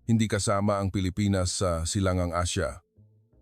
hindi kasama ang Pilipinas sa Silangang Asya.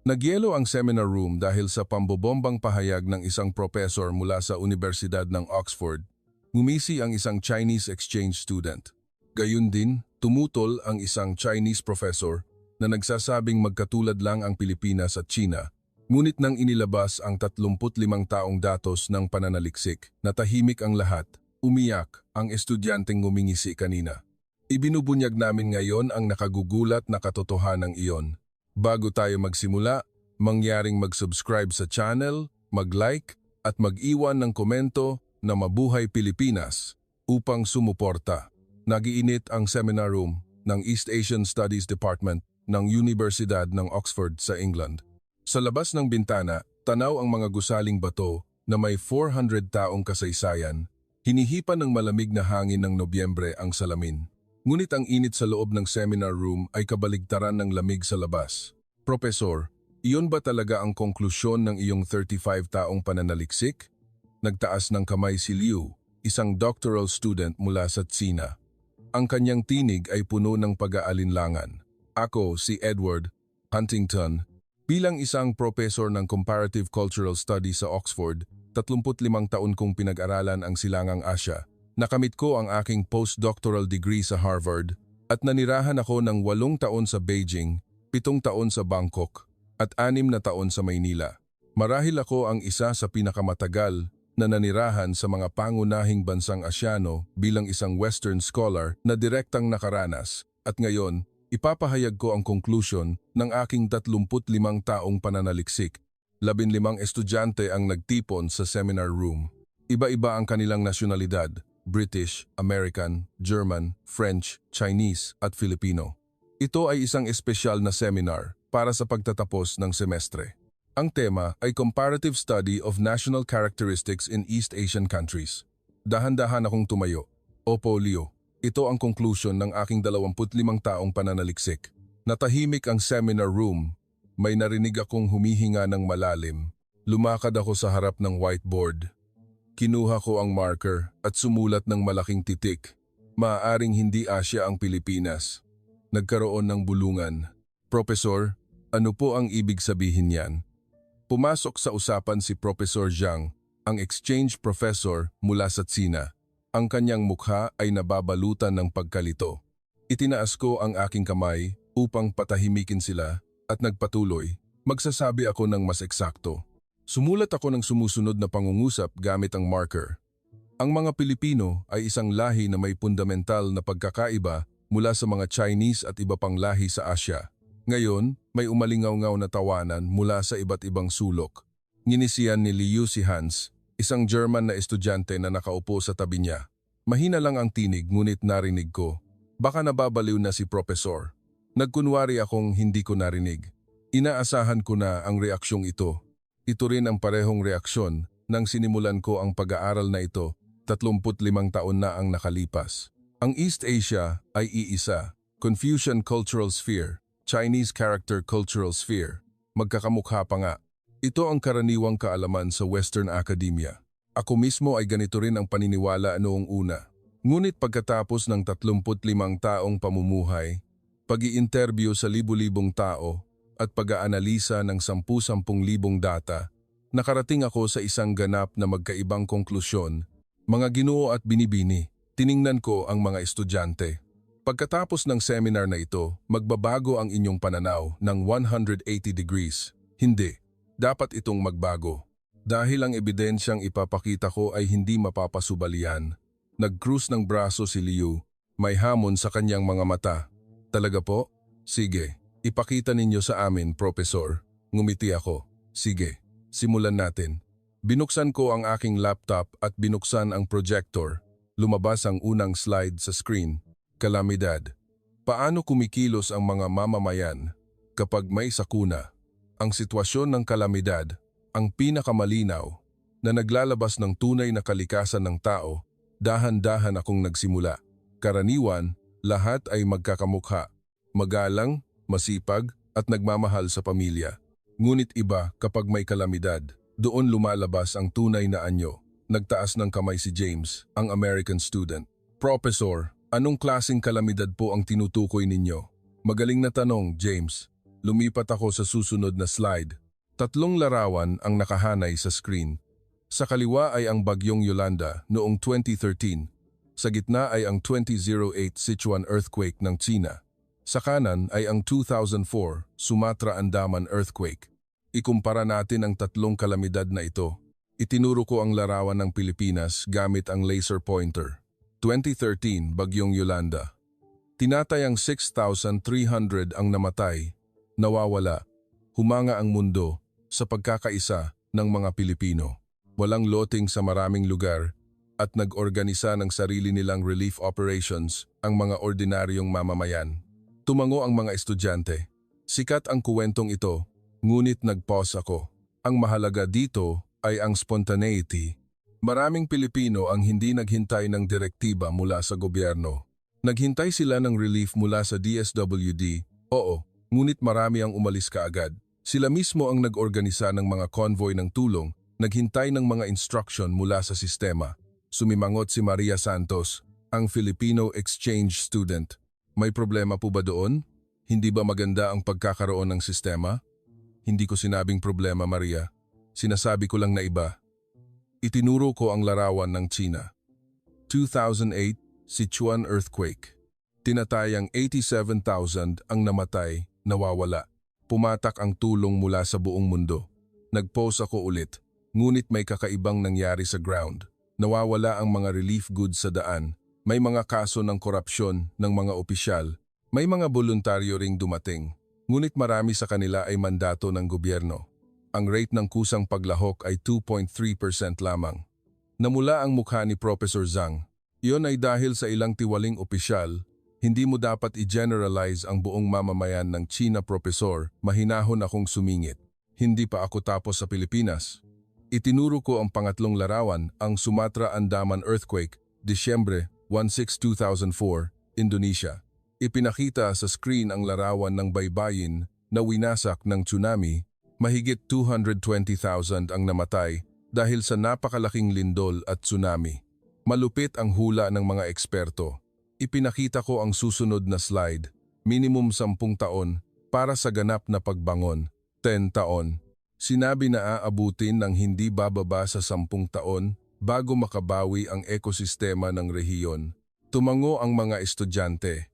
Nagyelo ang seminar room dahil sa pambobombang pahayag ng isang propesor mula sa Universidad ng Oxford. Ngumisi ang isang Chinese exchange student. Gayun din, tumutol ang isang Chinese professor na nagsasabing magkatulad lang ang Pilipinas at China. Ngunit nang inilabas ang 35 taong datos ng pananaliksik, natahimik ang lahat, umiyak ang estudyanteng ngumingisi kanina. Ibinubunyag namin ngayon ang nakagugulat na katotohanan iyon. Bago tayo magsimula, mangyaring mag-subscribe sa channel, mag-like at mag-iwan ng komento na Mabuhay Pilipinas upang sumuporta. Nagiinit ang seminar room ng East Asian Studies Department ng Universidad ng Oxford sa England. Sa labas ng bintana, tanaw ang mga gusaling bato na may 400 taong kasaysayan. Hinihipan ng malamig na hangin ng Nobyembre ang salamin. Ngunit ang init sa loob ng seminar room ay kabaligtaran ng lamig sa labas. Profesor, iyon ba talaga ang konklusyon ng iyong 35 taong pananaliksik? Nagtaas ng kamay si Liu, isang doctoral student mula sa Tsina. Ang kanyang tinig ay puno ng pag-aalinlangan. Ako, si Edward Huntington, bilang isang professor ng Comparative Cultural Studies sa Oxford, 35 taon kong pinag-aralan ang Silangang Asya. Nakamit ko ang aking postdoctoral degree sa Harvard at nanirahan ako ng 8 taon sa Beijing, 7 taon sa Bangkok at 6 na taon sa Maynila. Marahil ako ang isa sa pinakamatagal na nanirahan sa mga pangunahing bansang Asyano bilang isang Western scholar na direktang nakaranas at ngayon, ipapahayag ko ang conclusion ng aking 35 taong pananaliksik. 15 estudyante ang nagtipon sa seminar room. Iba-iba ang kanilang nasyonalidad, British, American, German, French, Chinese at Filipino. Ito ay isang espesyal na seminar para sa pagtatapos ng semestre. Ang tema ay Comparative Study of National Characteristics in East Asian Countries. Dahan-dahan akong tumayo. Opo, Leo. Ito ang conclusion ng aking 25 taong pananaliksik. Natahimik ang seminar room. May narinig akong humihinga ng malalim. Lumakad ako sa harap ng whiteboard. Kinuha ko ang marker at sumulat ng malaking titik. Maaaring hindi Asya ang Pilipinas. Nagkaroon ng bulungan. Professor, ano po ang ibig sabihin niyan? Pumasok sa usapan si Professor Zhang, ang exchange professor mula sa Tsina. Ang kanyang mukha ay nababalutan ng pagkalito. Itinaas ko ang aking kamay upang patahimikin sila at nagpatuloy. Magsasabi ako ng mas eksakto. Sumulat ako ng sumusunod na pangungusap gamit ang marker. Ang mga Pilipino ay isang lahi na may fundamental na pagkakaiba mula sa mga Chinese at iba pang lahi sa Asya. Ngayon, may umalingaw-ngaw na tawanan mula sa iba't ibang sulok. Nginisiyan ni Liu si Hans, isang German na estudyante na nakaupo sa tabi niya. Mahina lang ang tinig ngunit narinig ko. Baka nababaliw na si Professor. Nagkunwari akong hindi ko narinig. Inaasahan ko na ang reaksyong ito. Ito rin ang parehong reaksyon nang sinimulan ko ang pag-aaral na ito 35 taon na ang nakalipas. Ang East Asia ay iisa, Confucian Cultural Sphere, Chinese Character Cultural Sphere. Magkakamukha pa nga. Ito ang karaniwang kaalaman sa Western Academia. Ako mismo ay ganito rin ang paniniwala noong una. Ngunit pagkatapos ng 35 taong pamumuhay, pag-i-interview sa libu-libong tao at pag-aanalisa ng 10,000 data, nakarating ako sa isang ganap na magkaibang konklusyon. Mga Ginoo at binibini, tiningnan ko ang mga estudyante. Pagkatapos ng seminar na ito, magbabago ang inyong pananaw ng 180 degrees. Hindi. Dapat itong magbago. Dahil ang ebidensyang ipapakita ko ay hindi mapapasubalian. Nag-cruise ng braso si Liu. May hamon sa kanyang mga mata. Talaga po? Sige. Ipakita ninyo sa amin, Professor. Ngumiti ako. Sige. Simulan natin. Binuksan ko ang aking laptop at binuksan ang projector. Lumabas ang unang slide sa screen. Kalamidad. Paano kumikilos ang mga mamamayan kapag may sakuna? Ang sitwasyon ng kalamidad, ang pinakamalinaw na naglalabas ng tunay na kalikasan ng tao, dahan-dahan akong nagsimula. Karaniwan, lahat ay magkakamukha, magalang, masipag at nagmamahal sa pamilya. Ngunit iba kapag may kalamidad, doon lumalabas ang tunay na anyo. Nagtaas ng kamay si James, ang American student. Professor, anong klaseng kalamidad po ang tinutukoy ninyo? Magaling na tanong, James. Lumipat ako sa susunod na slide. 3 larawan ang nakahanay sa screen. Sa kaliwa ay ang bagyong Yolanda noong 2013. Sa gitna ay ang 2008 Sichuan earthquake ng China. Sa kanan ay ang 2004 Sumatra Andaman earthquake. Ikumpara natin ang 3 kalamidad na ito. Itinuro ko ang larawan ng Pilipinas gamit ang laser pointer. 2013 Bagyong Yolanda. Tinatayang 6,300 ang namatay, nawawala, humanga ang mundo sa pagkakaisa ng mga Pilipino. Walang loting sa maraming lugar at nag-organisa ng sarili nilang relief operations ang mga ordinaryong mamamayan. Tumango ang mga estudyante. Sikat ang kuwentong ito, ngunit nag-pause ako. Ang mahalaga dito ay ang spontaneity. Maraming Pilipino ang hindi naghintay ng direktiba mula sa gobyerno. Naghintay sila ng relief mula sa DSWD, oo, ngunit marami ang umalis kaagad. Sila mismo ang nag-organisa ng mga convoy ng tulong, naghintay ng mga instruction mula sa sistema. Sumimangot si Maria Santos, ang Filipino exchange student. May problema po ba doon? Hindi ba maganda ang pagkakaroon ng sistema? Hindi ko sinabing problema, Maria. Sinasabi ko lang na iba. Itinuro ko ang larawan ng China. 2008 Sichuan earthquake. Tinatayang 87,000 ang namatay, nawawala. Pumatak ang tulong mula sa buong mundo. Nag-pause ako ulit, ngunit may kakaibang nangyari sa ground. Nawawala ang mga relief goods sa daan. May mga kaso ng korupsyon ng mga opisyal. May mga voluntaryo ring dumating. Ngunit marami sa kanila ay mandato ng gobyerno. Ang rate ng kusang paglahok ay 2.3% lamang. Namula ang mukha ni Professor Zhang. Iyon ay dahil sa ilang tiwaling opisyal, hindi mo dapat i-generalize ang buong mamamayan ng China, Professor. Mahinahon akong sumingit. Hindi pa ako tapos sa Pilipinas. Itinuro ko ang pangatlong larawan, ang Sumatra Andaman earthquake, Disyembre 16, 2004, Indonesia. Ipinakita sa screen ang larawan ng baybayin na winasak ng tsunami. Mahigit 220,000 ang namatay dahil sa napakalaking lindol at tsunami. Malupit ang hula ng mga eksperto. Ipinakita ko ang susunod na slide, minimum 10 taon para sa ganap na pagbangon, 10 taon. Sinabi na aabutin ng hindi bababa sa 10 taon bago makabawi ang ekosistema ng rehiyon. Tumango ang mga estudyante.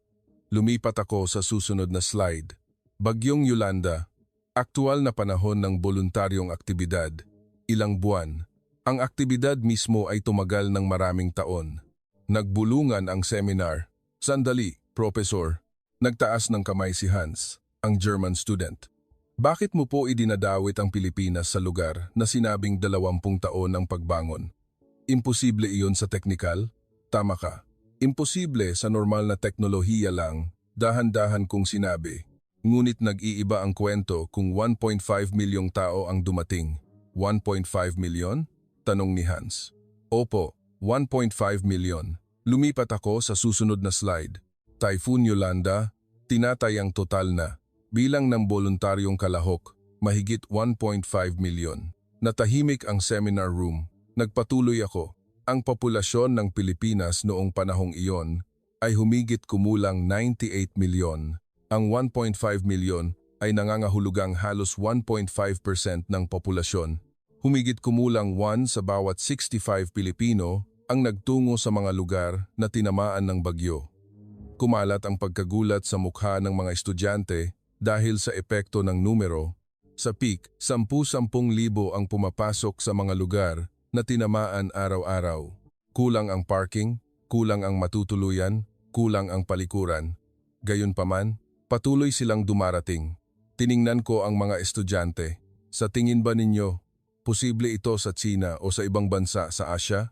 Lumipat ako sa susunod na slide. Bagyong Yolanda, aktual na panahon ng voluntaryong aktibidad, ilang buwan. Ang aktibidad mismo ay tumagal ng maraming taon. Nagbulungan ang seminar. Sandali, Professor. Nagtaas ng kamay si Hans, ang German student. Bakit mo po idinadawit ang Pilipinas sa lugar na sinabing 20 taon ang pagbangon? Imposible iyon sa teknikal? Tama ka. Imposible sa normal na teknolohiya lang, dahan-dahan kong sinabi. Ngunit nag-iiba ang kwento kung 1.5 milyong tao ang dumating. 1.5 milyon? Tanong ni Hans. Opo, 1.5 milyon. Lumipat ako sa susunod na slide. Typhoon Yolanda, tinatayang total na. Bilang ng voluntaryong kalahok, mahigit 1.5 milyon. Natahimik ang seminar room. Nagpatuloy ako. Ang populasyon ng Pilipinas noong panahong iyon ay humigit kumulang 98 milyon. Ang 1.5 milyon ay nangangahulugang halos 1.5% ng populasyon. Humigit kumulang 1 sa bawat 65 Pilipino ang nagtungo sa mga lugar na tinamaan ng bagyo. Kumalat ang pagkagulat sa mukha ng mga estudyante dahil sa epekto ng numero. Sa peak, 10,000 ang pumapasok sa mga lugar na tinamaan araw-araw. Kulang ang parking, kulang ang matutuluyan, kulang ang palikuran. Gayunpaman, patuloy silang dumarating. Tiningnan ko ang mga estudyante. Sa tingin ba ninyo, posible ito sa China o sa ibang bansa sa Asia?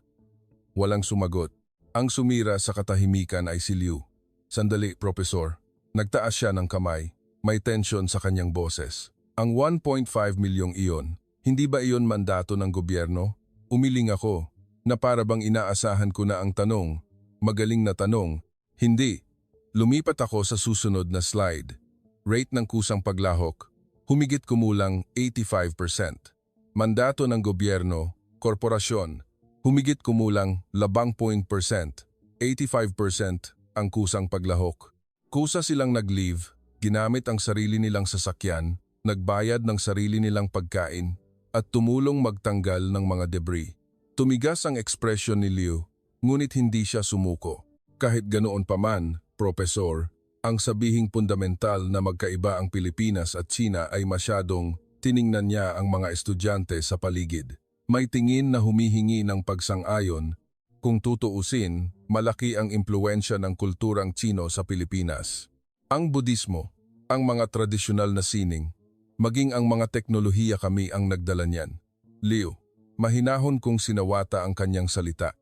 Walang sumagot. Ang sumira sa katahimikan ay si Liu. Sandali, Professor. Nagtaas siya ng kamay. May tensyon sa kanyang boses. Ang 1.5 milyong iyon, hindi ba iyon mandato ng gobyerno? Umiling ako, na para bang inaasahan ko na ang tanong. Magaling na tanong. Hindi. Lumipat ako sa susunod na slide. Rate ng kusang paglahok, humigit kumulang 85%. Mandato ng gobyerno, korporasyon, humigit kumulang 80%. 85% ang kusang paglahok. Kusa silang nag-leave, Ginamit ang sarili nilang sasakyan, nagbayad ng sarili nilang pagkain, at tumulong magtanggal ng mga debris. Tumigas ang ekspresyon ni Liu, ngunit hindi siya sumuko. Kahit ganoon pa man, Profesor, ang sabihing fundamental na magkaiba ang Pilipinas at China ay masyadong tiningnan niya ang mga estudyante sa paligid. May tingin na humihingi ng pagsang-ayon. Kung tutuusin, malaki ang impluwensya ng kulturang Tsino sa Pilipinas. Ang Budismo, ang mga tradisyonal na sining, maging ang mga teknolohiya kami ang nagdala niyan. Liu, mahinahon kong sinawata ang kanyang salita.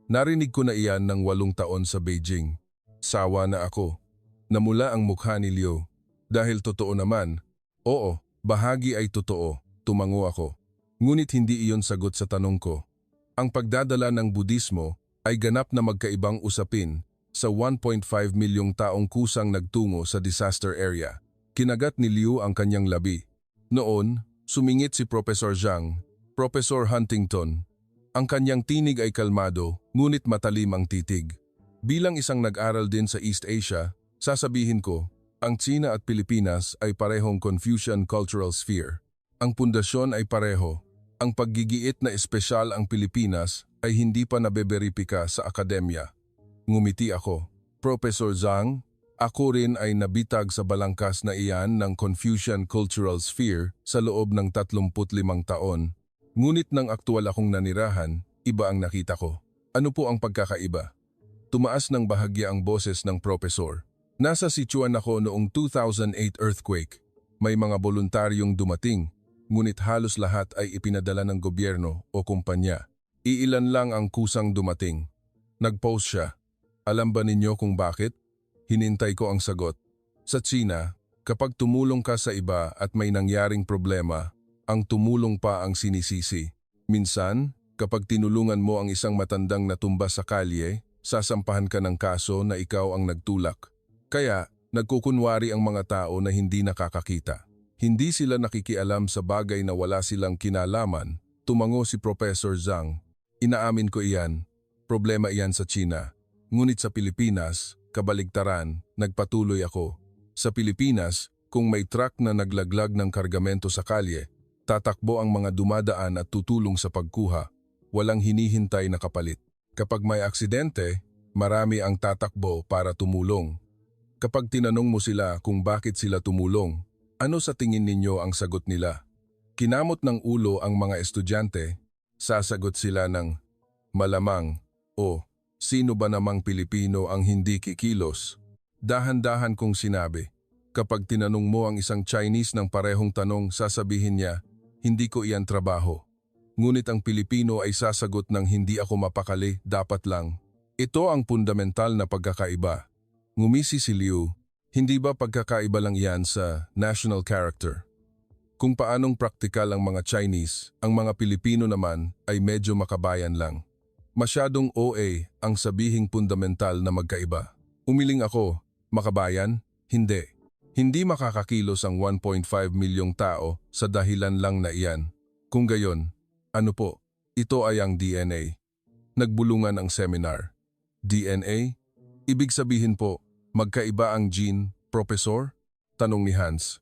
Narinig ko na iyan ng 8 taon sa Beijing. Sawa na ako. Namula ang mukha ni Liu. Dahil totoo naman, oo, bahagi ay totoo, tumango ako. Ngunit hindi iyon sagot sa tanong ko. Ang pagdadala ng Budismo ay ganap na magkaibang usapin sa 1.5 milyong taong kusang nagtungo sa disaster area. Kinagat ni Liu ang kanyang labi. Noon, sumingit si Professor Zhang, Professor Huntington. Ang kanyang tinig ay kalmado, ngunit matalim ang titig. Bilang isang nag-aral din sa East Asia, sasabihin ko, ang China at Pilipinas ay parehong Confucian cultural sphere. Ang pundasyon ay pareho. Ang paggigiit na espesyal ang Pilipinas ay hindi pa nabeberipika sa akademya. Ngumiti ako. Professor Zhang, ako rin ay nabitag sa balangkas na iyan ng Confucian cultural sphere sa loob ng 35 taon. Ngunit nang aktual akong nanirahan, iba ang nakita ko. Ano po ang pagkakaiba? Tumaas ng bahagya ang boses ng profesor. Nasa Sichuan ako noong 2008 earthquake. May mga voluntaryong dumating, ngunit halos lahat ay ipinadala ng gobyerno o kumpanya. Iilan lang ang kusang dumating. Nag-post siya. Alam ba ninyo kung bakit? Hinintay ko ang sagot. Sa China, kapag tumulong ka sa iba at may nangyaring problema, ang tumulong pa ang sinisisi. Minsan, kapag tinulungan mo ang isang matandang natumba sa kalye, sasampahan ka ng kaso na ikaw ang nagtulak. Kaya, nagkukunwari ang mga tao na hindi nakakakita. Hindi sila nakikialam sa bagay na wala silang kinalaman. Tumango si Professor Zhang. Inaamin ko iyan. Problema iyan sa China. Ngunit sa Pilipinas, kabaligtaran, nagpatuloy ako. Sa Pilipinas, kung may truck na naglaglag ng kargamento sa kalye, tatakbo ang mga dumadaan at tutulong sa pagkuha. Walang hinihintay na kapalit. Kapag may aksidente, marami ang tatakbo para tumulong. Kapag tinanong mo sila kung bakit sila tumulong, ano sa tingin ninyo ang sagot nila? Kinamot ng ulo ang mga estudyante, sasagot sila ng malamang o sino ba namang Pilipino ang hindi kikilos? Dahan-dahan kong sinabi, kapag tinanong mo ang isang Chinese ng parehong tanong, sasabihin niya, hindi ko iyan trabaho. Ngunit ang Pilipino ay sasagot ng hindi ako mapakali, dapat lang. Ito ang fundamental na pagkakaiba. Ngumisi si Liu, hindi ba pagkakaiba lang iyan sa national character? Kung paanong praktikal ang mga Chinese, ang mga Pilipino naman ay medyo makabayan lang. Masyadong OA ang sabihing fundamental na magkaiba. Umiling ako, makabayan? Hindi. Hindi makakakilos ang 1.5 milyong tao sa dahilan lang na iyan. Kung gayon, ano po? Ito ay ang DNA. Nagbulungan ang seminar. DNA? Ibig sabihin po, magkaiba ang gene, Professor? Tanong ni Hans.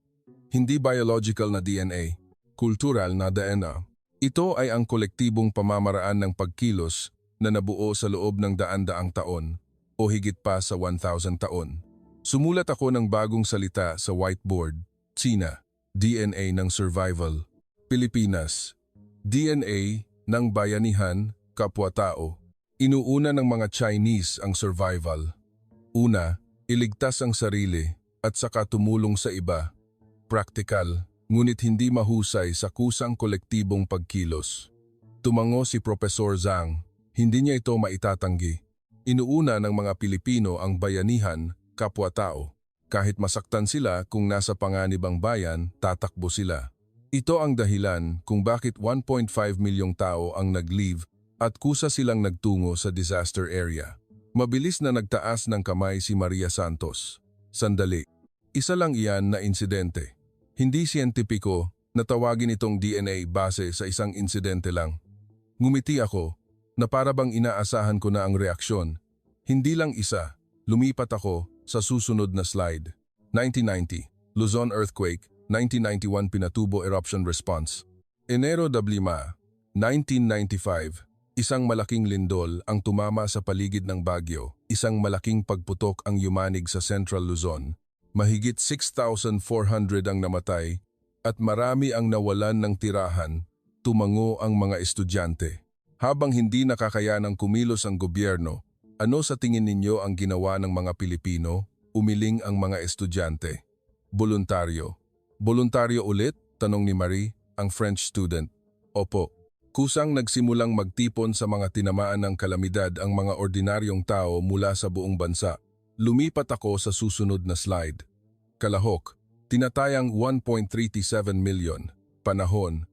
Hindi biological na DNA, kultural na DNA. Ito ay ang kolektibong pamamaraan ng pagkilos na nabuo sa loob ng daan-daang taon o higit pa sa 1,000 taon. Sumulat ako ng bagong salita sa whiteboard, China, DNA ng survival. Pilipinas, DNA ng bayanihan, kapwa-tao. Inuuna ng mga Chinese ang survival. Una, iligtas ang sarili at saka tumulong sa iba. Praktikal, ngunit hindi mahusay sa kusang kolektibong pagkilos. Tumango si Professor Zhang, hindi niya ito maitatanggi. Inuuna ng mga Pilipino ang bayanihan, kapwa-tao. Kahit masaktan sila kung nasa panganib ang bayan, tatakbo sila. Ito ang dahilan kung bakit 1.5 milyong tao ang nag-leave at kusa silang nagtungo sa disaster area. Mabilis na nagtaas ng kamay si Maria Santos. Sandali. Isa lang iyan na insidente. Hindi siyentipiko na tawagin itong DNA base sa isang insidente lang. Ngumiti ako na para bang inaasahan ko na ang reaksyon. Hindi lang isa. Lumipat ako sa susunod na slide. 1990, Luzon earthquake, 1991 Pinatubo eruption response. Enero 5, 1995, isang malaking lindol ang tumama sa paligid ng Baguio, isang malaking pagputok ang yumanig sa Central Luzon. Mahigit 6,400 ang namatay at marami ang nawalan ng tirahan, tumango ang mga estudyante. Habang hindi nakakayanang kumilos ang gobyerno, ano sa tingin ninyo ang ginawa ng mga Pilipino? Umiling ang mga estudyante. Voluntaryo. Voluntaryo ulit? Tanong ni Marie, ang French student. Opo. Kusang nagsimulang magtipon sa mga tinamaan ng kalamidad ang mga ordinaryong tao mula sa buong bansa. Lumipat ako sa susunod na slide. Kalahok, tinatayang 1.37 million. Panahon,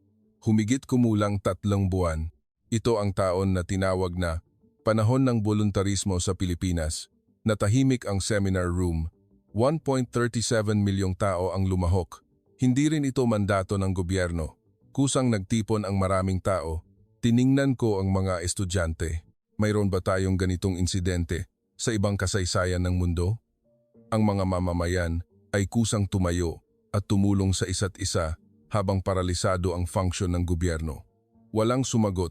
humigit kumulang 3 buwan. Ito ang taon na tinawag na panahon ng voluntarismo sa Pilipinas. Natahimik ang seminar room. 1.37 milyong tao ang lumahok. Hindi rin ito mandato ng gobyerno. Kusang nagtipon ang maraming tao. Tiningnan ko ang mga estudyante. Mayroon ba tayong ganitong insidente sa ibang kasaysayan ng mundo? Ang mga mamamayan ay kusang tumayo at tumulong sa isa't isa habang paralisado ang function ng gobyerno. Walang sumagot.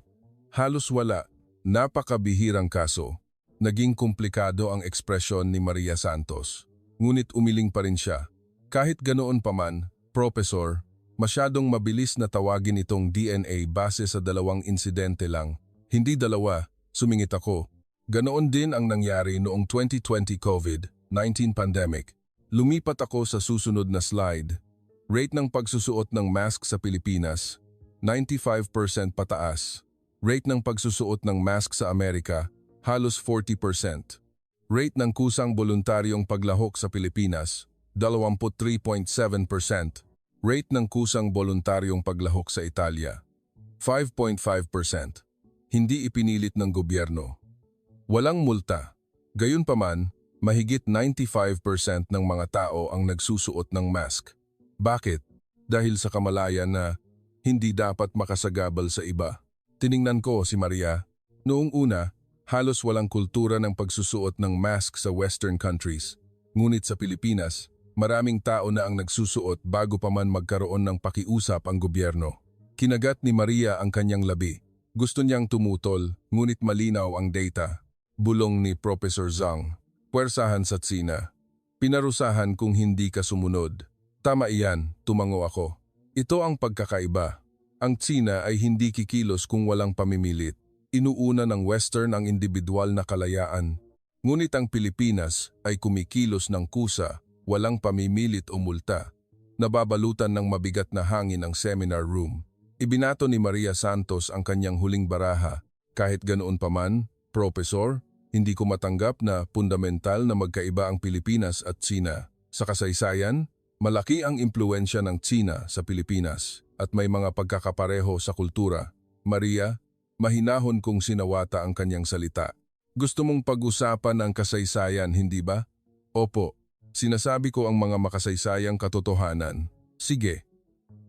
Halos wala. Napakabihirang kaso. Naging komplikado ang ekspresyon ni Maria Santos. Ngunit umiling pa rin siya. Kahit ganoon pa man, Professor, masyadong mabilis na tawagin itong DNA base sa 2 insidente lang. Hindi 2, sumingit ako. Ganoon din ang nangyari noong 2020 COVID-19 pandemic. Lumipat ako sa susunod na slide. Rate ng pagsusuot ng mask sa Pilipinas, 95% pataas. Rate ng pagsusuot ng mask sa Amerika, halos 40%. Rate ng kusang voluntaryong paglahok sa Pilipinas, 23.7%. Rate ng kusang voluntaryong paglahok sa Italia, 5.5%. Hindi ipinilit ng gobyerno. Walang multa. Gayunpaman, mahigit 95% ng mga tao ang nagsusuot ng mask. Bakit? Dahil sa kamalayan na hindi dapat makasagabal sa iba. Tiningnan ko si Maria. Noong una, halos walang kultura ng pagsusuot ng mask sa Western countries. Ngunit sa Pilipinas, maraming tao na ang nagsusuot bago pa man magkaroon ng pakiusap ang gobyerno. Kinagat ni Maria ang kanyang labi. Gusto niyang tumutol, ngunit malinaw ang data. Bulong ni Professor Zhang. Puwersahan sa Tsina. Pinarusahan kung hindi ka sumunod. Tama iyan, tumango ako. Ito ang pagkakaiba. Ang Tsina ay hindi kikilos kung walang pamimilit. Inuuna ng Western ang individual na kalayaan. Ngunit ang Pilipinas ay kumikilos ng kusa, walang pamimilit o multa. Nababalutan ng mabigat na hangin ang seminar room. Ibinato ni Maria Santos ang kanyang huling baraha. Kahit ganoon pa man, Professor, hindi ko matanggap na fundamental na magkaiba ang Pilipinas at Tsina. Sa kasaysayan, malaki ang impluensya ng Tsina sa Pilipinas at may mga pagkakapareho sa kultura. Maria, mahinahon kong sinawata ang kanyang salita. Gusto mong pag-usapan ang kasaysayan, hindi ba? Opo, sinasabi ko ang mga makasaysayang katotohanan. Sige,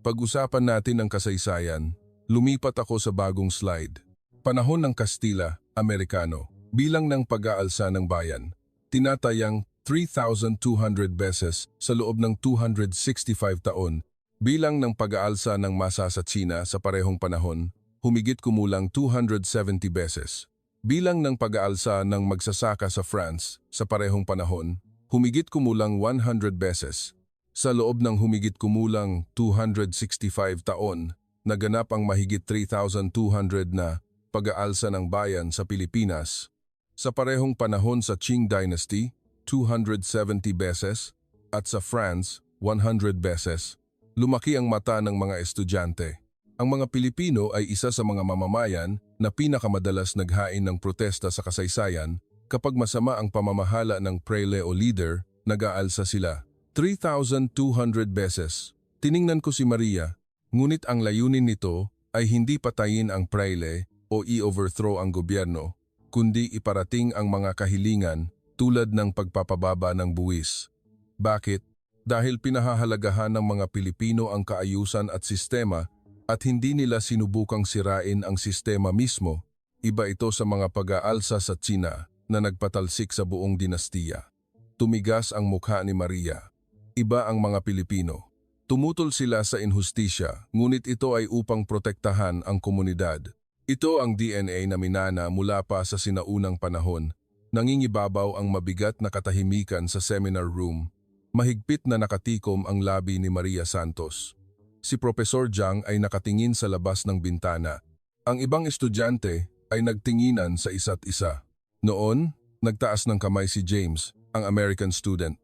pag-usapan natin ang kasaysayan. Lumipat ako sa bagong slide. Panahon ng Kastila, Amerikano, bilang ng pag-aalsa ng bayan. Tinatayang 3,200 beses sa loob ng 265 taon. Bilang ng pag-aalsa ng masa sa Tsina sa parehong panahon, humigit kumulang 270 beses. Bilang ng pag-aalsa ng magsasaka sa France sa parehong panahon, humigit kumulang 100 beses. Sa loob ng humigit kumulang 265 taon, naganap ang mahigit 3,200 na pag-aalsa ng bayan sa Pilipinas. Sa parehong panahon sa Qing Dynasty, 270 beses, at sa France, 100 beses. Lumaki ang mata ng mga estudyante. Ang mga Pilipino ay isa sa mga mamamayan na pinakamadalas naghain ng protesta sa kasaysayan kapag masama ang pamamahala ng prele o leader, nag-aalsa sila. 3,200 beses. Tiningnan ko si Maria, ngunit ang layunin nito ay hindi patayin ang prele o i-overthrow ang gobyerno, kundi iparating ang mga kahilingan tulad ng pagpapababa ng buwis. Bakit? Dahil pinahahalagahan ng mga Pilipino ang kaayusan at sistema at hindi nila sinubukang sirain ang sistema mismo. Iba ito sa mga pag-aalsa sa Tsina na nagpatalsik sa buong dinastiya. Tumigas ang mukha ni Maria. Iba ang mga Pilipino. Tumutol sila sa inhustisya, ngunit ito ay upang protektahan ang komunidad. Ito ang DNA na minana mula pa sa sinaunang panahon. Nangingibabaw ang mabigat na katahimikan sa seminar room. Mahigpit na nakatikom ang labi ni Maria Santos. Si Professor Jiang ay nakatingin sa labas ng bintana. Ang ibang estudyante ay nagtinginan sa isa't isa. Noon, nagtaas ng kamay si James, ang American student.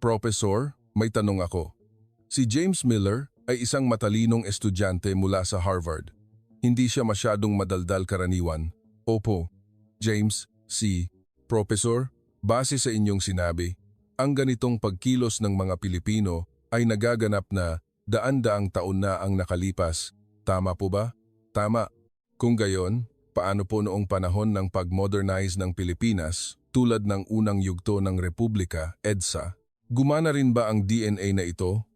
Professor, may tanong ako. Si James Miller ay isang matalinong estudyante mula sa Harvard. Hindi siya masyadong madaldal karaniwan. Opo, James, Professor, base sa inyong sinabi, ang ganitong pagkilos ng mga Pilipino ay nagaganap na daan-daang taon na ang nakalipas. Tama po ba? Tama. Kung gayon, paano po noong panahon ng pag-modernize ng Pilipinas, tulad ng unang yugto ng Republika, EDSA, gumana rin ba ang DNA na ito?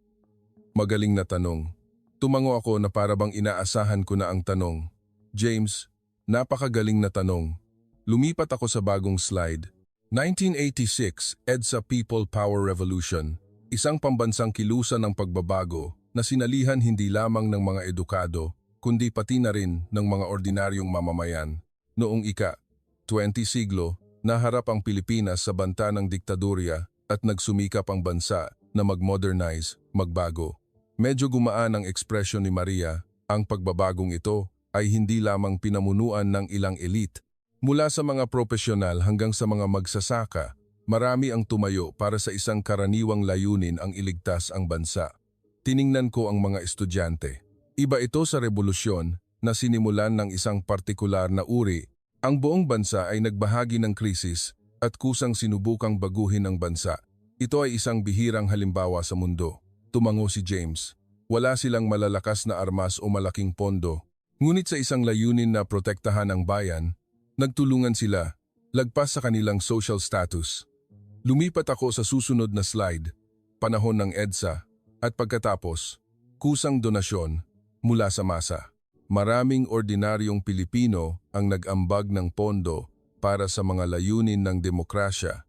Magaling na tanong. Tumango ako na parabang inaasahan ko na ang tanong. James, napakagaling na tanong. Lumipat ako sa bagong slide. 1986, EDSA People Power Revolution. Isang pambansang kilusan ng pagbabago na sinalihan hindi lamang ng mga edukado, kundi pati na rin ng mga ordinaryong mamamayan. Noong ika-20 siglo, naharap ang Pilipinas sa banta ng diktadurya at nagsumikap ang bansa na mag-modernize, magbago. Medyo gumaan ang ekspresyon ni Maria, ang pagbabagong ito ay hindi lamang pinamunuan ng ilang elite. Mula sa mga profesional hanggang sa mga magsasaka, marami ang tumayo para sa isang karaniwang layunin ang iligtas ang bansa. Tiningnan ko ang mga estudyante. Iba ito sa revolusyon na sinimulan ng isang partikular na uri. Ang buong bansa ay nagbahagi ng krisis at kusang sinubukang baguhin ang bansa. Ito ay isang bihirang halimbawa sa mundo. Tumango si James. Wala silang malalakas na armas o malaking pondo. Ngunit sa isang layunin na protektahan ang bayan, nagtulungan sila, lagpas sa kanilang social status. Lumipat ako sa susunod na slide, panahon ng EDSA, at pagkatapos, kusang donasyon mula sa masa. Maraming ordinaryong Pilipino ang nag-ambag ng pondo para sa mga layunin ng demokrasya.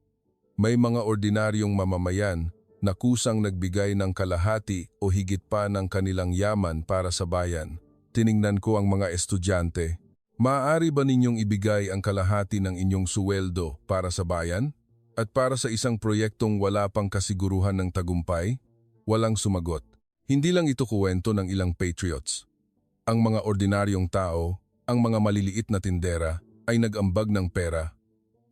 May mga ordinaryong mamamayan na kusang nagbigay ng kalahati o higit pa ng kanilang yaman para sa bayan. Tiningnan ko ang mga estudyante. Maaari ba ninyong ibigay ang kalahati ng inyong suweldo para sa bayan? At para sa isang proyektong wala pang kasiguruhan ng tagumpay? Walang sumagot. Hindi lang ito kuwento ng ilang patriots. Ang mga ordinaryong tao, ang mga maliliit na tindera, ay nag-ambag ng pera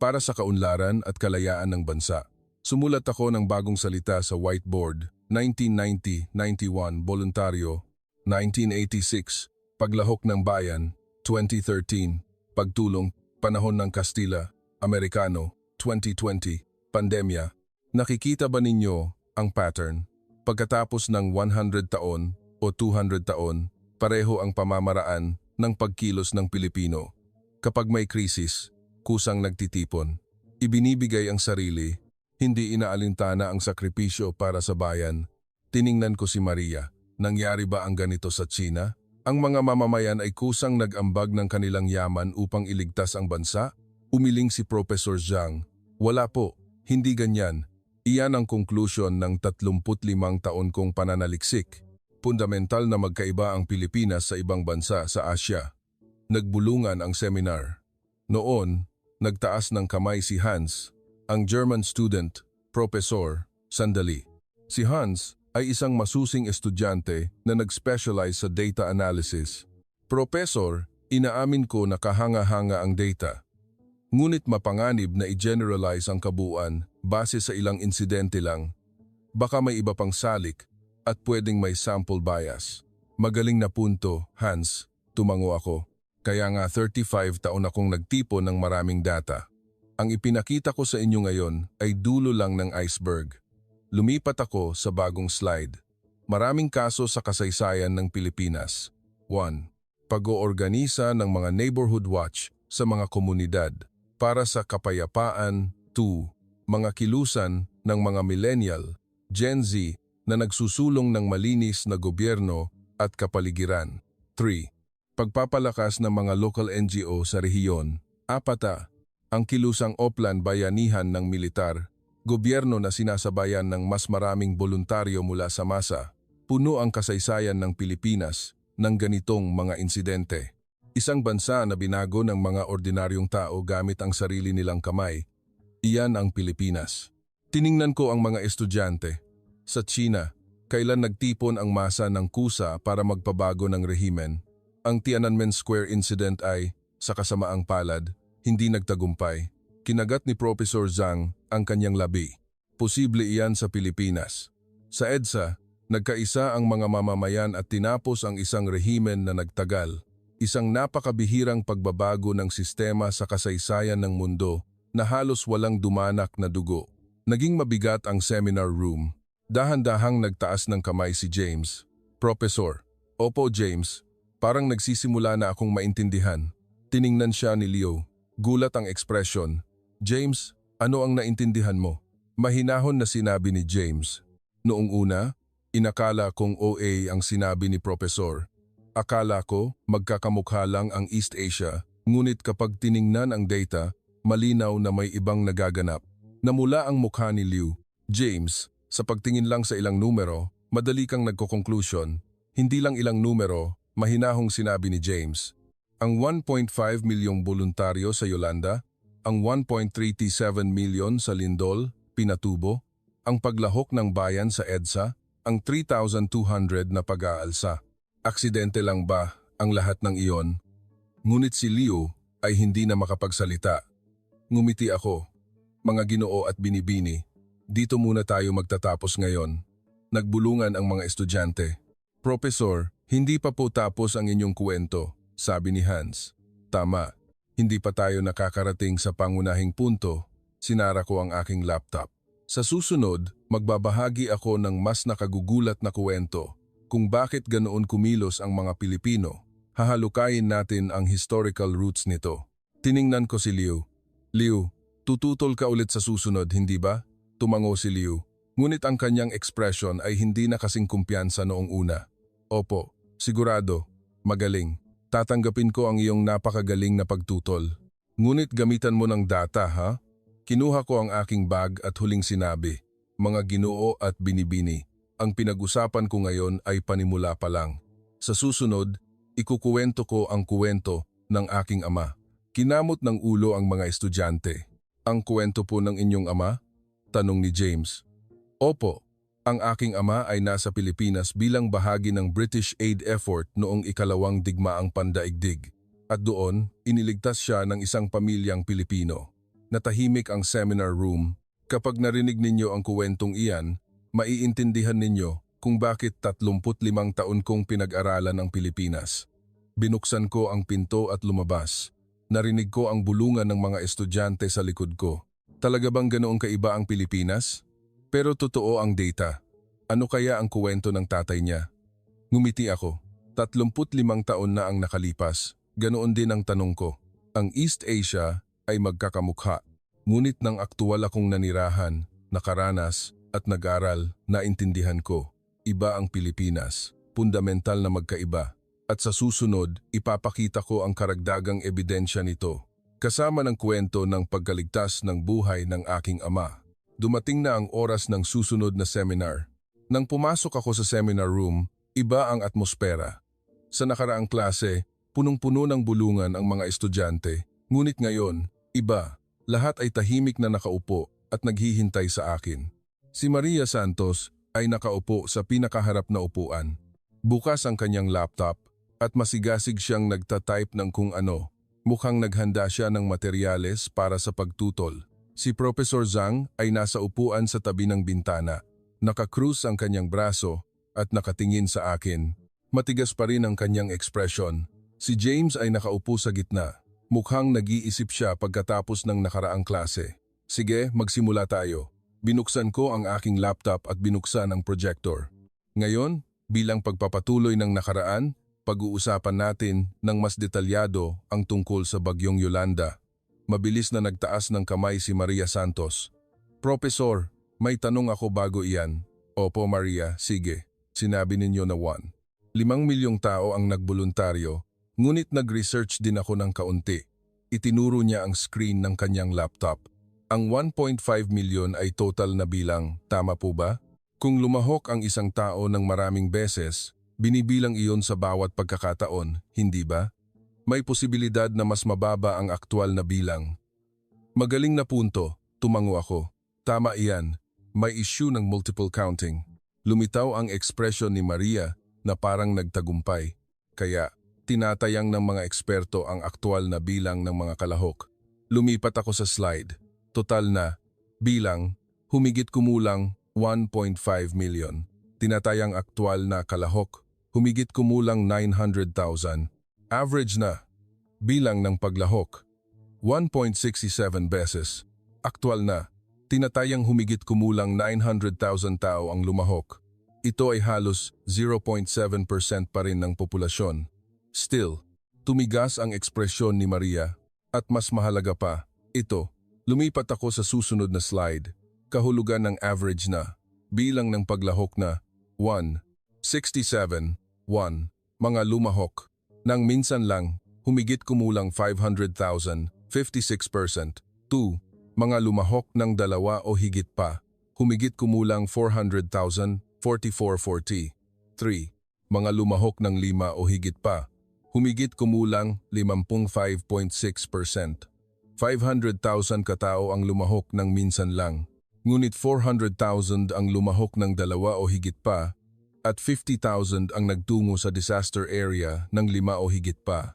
para sa kaunlaran at kalayaan ng bansa. Sumulat ako ng bagong salita sa whiteboard, 1990-91 voluntaryo, 1986 paglahok ng bayan, 2013 pagtulong, panahon ng Kastila, Amerikano, 2020 pandemya. Nakikita ba ninyo ang pattern? Pagkatapos ng 100 taon o 200 taon, pareho ang pamamaraan ng pagkilos ng Pilipino. Kapag may krisis, kusang nagtitipon. Ibinibigay ang sarili, hindi inaalintana ang sakripisyo para sa bayan. Tiningnan ko si Maria. Nangyari ba ang ganito sa China? Ang mga mamamayan ay kusang nag-ambag ng kanilang yaman upang iligtas ang bansa? Umiling si Professor Jiang. Wala po, hindi ganyan. Iyan ang konklusyon ng 35 taon kong pananaliksik. Fundamental na magkaiba ang Pilipinas sa ibang bansa sa Asya. Nagbulungan ang seminar. Noon, nagtaas ng kamay si Hans, ang German student, Professor, sandali. Si Hans ay isang masusing estudyante na nag-specialize sa data analysis. Professor, inaamin ko na kahanga-hanga ang data. Ngunit mapanganib na i-generalize ang kabuuan base sa ilang insidente lang. Baka may iba pang salik at pwedeng may sample bias. Magaling na punto, Hans, tumango ako. Kaya nga 35 taon akong nagtipon ng maraming data. Ang ipinakita ko sa inyo ngayon ay dulo lang ng iceberg. Lumipat ako sa bagong slide. Maraming kaso sa kasaysayan ng Pilipinas. 1. Pag-oorganisa ng mga neighborhood watch sa mga komunidad para sa kapayapaan. 2. Mga kilusan ng mga millennial, Gen Z na nagsusulong ng malinis na gobyerno at kapaligiran. 3. Pagpapalakas ng mga local NGO sa rehiyon. 4. Ang kilusang Oplan Bayanihan ng militar, Gobyerno na sinasabayan ng mas maraming voluntaryo mula sa masa, puno ang kasaysayan ng Pilipinas ng ganitong mga insidente. Isang bansa na binago ng mga ordinaryong tao gamit ang sarili nilang kamay. Iyan ang Pilipinas. Tiningnan ko ang mga estudyante. Sa China, kailan nagtipon ang masa ng kusa para magpabago ng rehimen, ang Tiananmen Square incident ay, sa kasamaang palad, hindi nagtagumpay. Kinagat ni Professor Zhang ang kanyang labi. Posible iyan sa Pilipinas. Sa EDSA, nagkaisa ang mga mamamayan at tinapos ang isang rehimen na nagtagal. Isang napakabihirang pagbabago ng sistema sa kasaysayan ng mundo na halos walang dumanak na dugo. Naging mabigat ang seminar room. Dahan-dahang nagtaas ng kamay si James. Professor, opo James, parang nagsisimula na akong maintindihan. Tiningnan siya ni Leo. Gulat ang ekspresyon. James, ano ang naintindihan mo? Mahinahon na sinabi ni James. Noong una, inakala kong OA ang sinabi ni Professor. Akala ko magkakamukha lang ang East Asia, ngunit kapag tiningnan ang data, malinaw na may ibang nagaganap. Namula ang mukha ni Liu. James, sa pagtingin lang sa ilang numero, madali kang nagko-conclusion. Hindi lang ilang numero, mahinahong sinabi ni James. Ang 1.5 milyong voluntaryo sa Yolanda, ang 1.37 milyon sa Lindol, Pinatubo, ang paglahok ng bayan sa EDSA, ang 3,200 na pag-aalsa. Aksidente lang ba ang lahat ng iyon? Ngunit si Liu ay hindi na makapagsalita. Ngumiti ako. Mga Ginoo at binibini, dito muna tayo magtatapos ngayon. Nagbulungan ang mga estudyante. Professor, hindi pa po tapos ang inyong kwento, sabi ni Hans. Tama, hindi pa tayo nakakarating sa pangunahing punto. Sinara ko ang aking laptop. Sa susunod, magbabahagi ako ng mas nakagugulat na kwento kung bakit ganoon kumilos ang mga Pilipino. Hahalukayin natin ang historical roots nito. Tiningnan ko si Liu. Liu, tututol ka ulit sa susunod, hindi ba? Tumango si Liu. Ngunit ang kanyang ekspresyon ay hindi na kasing kumpiyansa noong una. Opo, sigurado, magaling. Tatanggapin ko ang iyong napakagaling na pagtutol. Ngunit gamitan mo ng data, ha? Kinuha ko ang aking bag at huling sinabi, mga Ginoo at binibini, ang pinag-usapan ko ngayon ay panimula pa lang. Sa susunod, ikukuwento ko ang kuwento ng aking ama. Kinamot ng ulo ang mga estudyante. Ang kuwento po ng inyong ama? Tanong ni James. Opo, ang aking ama ay nasa Pilipinas bilang bahagi ng British aid effort noong ikalawang digmaang pandaigdig. At doon, iniligtas siya ng isang pamilyang Pilipino. Natahimik ang seminar room. Kapag narinig ninyo ang kuwentong iyan, maiintindihan ninyo kung bakit 35 taon kong pinag-aralan ang Pilipinas. Binuksan ko ang pinto at lumabas. Narinig ko ang bulungan ng mga estudyante sa likod ko. Talaga bang ganoong kaiba ang Pilipinas? Pero totoo ang data. Ano kaya ang kuwento ng tatay niya? Ngumiti ako. 35 taon na ang nakalipas. Ganoon din ang tanong ko. Ang East Asia ay magkakamukha. Ngunit nang aktual akong nanirahan, nakaranas at nag-aral, naintindihan ko. Iba ang Pilipinas. Fundamental na magkaiba. At sa susunod, ipapakita ko ang karagdagang ebidensya nito. Kasama ng kwento ng pagkaligtas ng buhay ng aking ama. Dumating na ang oras ng susunod na seminar. Nang pumasok ako sa seminar room, iba ang atmosfera. Sa nakaraang klase, punong-puno ng bulungan ang mga estudyante. Ngunit ngayon, iba. Lahat ay tahimik na nakaupo at naghihintay sa akin. Si Maria Santos ay nakaupo sa pinakaharap na upuan. Bukas ang kanyang laptop at masigasig siyang nagtatype ng kung ano. Mukhang naghanda siya ng materyales para sa pagtutol. Si Professor Zhang ay nasa upuan sa tabi ng bintana. Nakakrus ang kanyang braso at nakatingin sa akin. Matigas pa rin ang kanyang ekspresyon. Si James ay nakaupo sa gitna. Mukhang nag-iisip siya pagkatapos ng nakaraang klase. Sige, magsimula tayo. Binuksan ko ang aking laptop at binuksan ang projector. Ngayon, bilang pagpapatuloy ng nakaraan, pag-uusapan natin ng mas detalyado ang tungkol sa Bagyong Yolanda. Mabilis na nagtaas ng kamay si Maria Santos. Professor, may tanong ako bago iyan. Opo Maria, sige. Sinabi ninyo na 5 milyong tao ang nagboluntaryo, ngunit nag-research din ako ng kaunti. Itinuro niya ang screen ng kanyang laptop. Ang 1.5 milyon ay total na bilang, tama po ba? Kung lumahok ang isang tao ng maraming beses, binibilang iyon sa bawat pagkakataon, hindi ba? May posibilidad na mas mababa ang aktwal na bilang. Magaling na punto, tumango ako. Tama iyan, may issue ng multiple counting. Lumitaw ang ekspresyon ni Maria na parang nagtagumpay. Kaya, tinatayang ng mga eksperto ang aktwal na bilang ng mga kalahok. Lumipat ako sa slide. Total na, bilang, humigit kumulang 1.5 million. Tinatayang aktwal na kalahok, humigit kumulang 900,000. Average na, bilang ng paglahok, 1.67 beses. Aktwal na, tinatayang humigit kumulang 900,000 tao ang lumahok. Ito ay halos 0.7% pa rin ng populasyon. Still, tumigas ang ekspresyon ni Maria at mas mahalaga pa, ito, lumipat ako sa susunod na slide. Kahulugan ng average na, bilang ng paglahok na 1, 67, 1, mga lumahok, nang minsan lang, humigit kumulang 500,000, 56%, 2, mga lumahok ng 2 o higit pa, humigit kumulang 400,000, 4440, 3, mga lumahok ng 5 o higit pa, humigit kumulang 55.6%. 500,000 katao ang lumahok ng minsan lang, ngunit 400,000 ang lumahok ng 2 o higit pa, at 50,000 ang nagtungo sa disaster area ng 5 o higit pa.